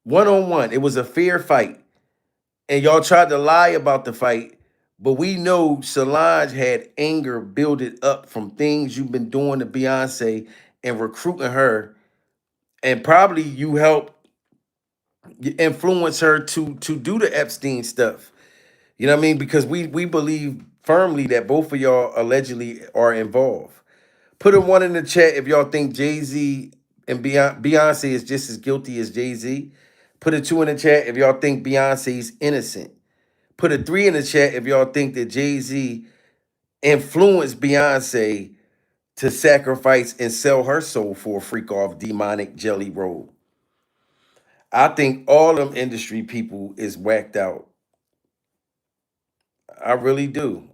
One-on-one. It was a fair fight. And y'all tried to lie about the fight, but we know Solange had anger builded up from things you've been doing to Beyonce and recruiting her, and probably you helped influence her to do the Epstein stuff. You know what I mean? Because we believe firmly that both of y'all allegedly are involved. Put a 1 in the chat if y'all think Jay-Z and Beyonce is just as guilty as Jay-Z. Put a 2 in the chat if y'all think Beyonce's innocent. Put a 3 in the chat if y'all think that Jay-Z influenced Beyonce to sacrifice and sell her soul for a freak-off demonic jelly roll. I think all them industry people is whacked out. I really do.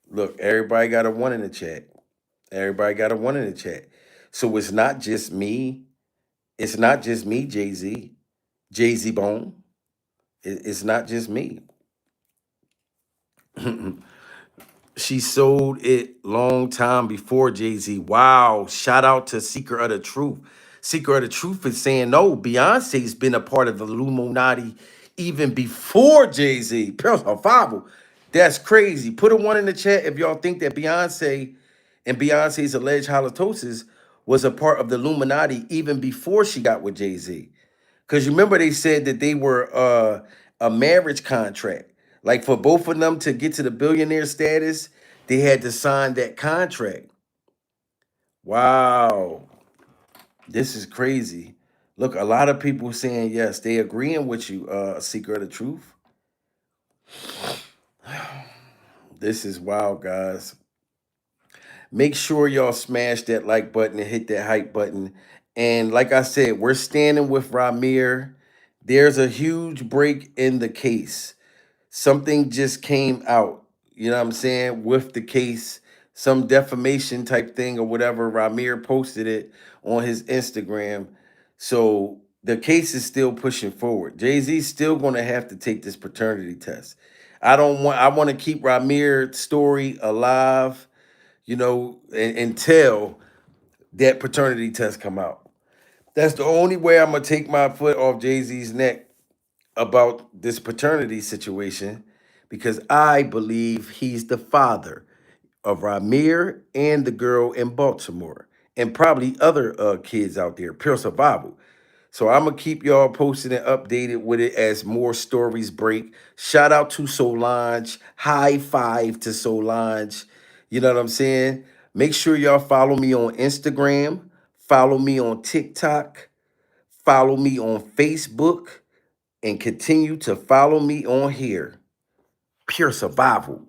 Look, everybody got a 1 in the chat. Everybody got a 1 in the chat. So it's not just me. It's not just me, Jay-Z. Jay-Z Bone. It's not just me. She sold it long time before Jay-Z. Wow. Shout out to Seeker of the Truth. Seeker of the Truth is saying, no, Beyonce's been a part of the Illuminati even before Jay-Z. Pure survival. That's crazy. Put a 1 in the chat if y'all think that Beyonce and Beyonce's alleged halitosis was a part of the Illuminati even before she got with Jay-Z. Because remember they said that they were a marriage contract. Like for both of them to get to the billionaire status, they had to sign that contract. Wow. This is crazy. Look, a lot of people saying yes, they agreeing with you, Seeker of the Truth. This is wild, guys. Make sure y'all smash that like button and hit that hype button. And like I said, we're standing with Rymir. There's a huge break in the case. Something just came out, you know what I'm saying, with the case, some defamation type thing or whatever. Rymir posted it on his Instagram. So the case is still pushing forward. Jay-Z's still going to have to take this paternity test. I want to keep Rymir's story alive, you know, until that paternity test come out. That's the only way I'm gonna take my foot off Jay-Z's neck about this paternity situation, because I believe he's the father of Ramir and the girl in Baltimore, and probably other kids out there, pure survival. So I'm gonna keep y'all posted and updated with it as more stories break. Shout out to Solange. High five to Solange. You know what I'm saying? Make sure y'all follow me on Instagram, follow me on TikTok, follow me on Facebook, and continue to follow me on here. Pure survival.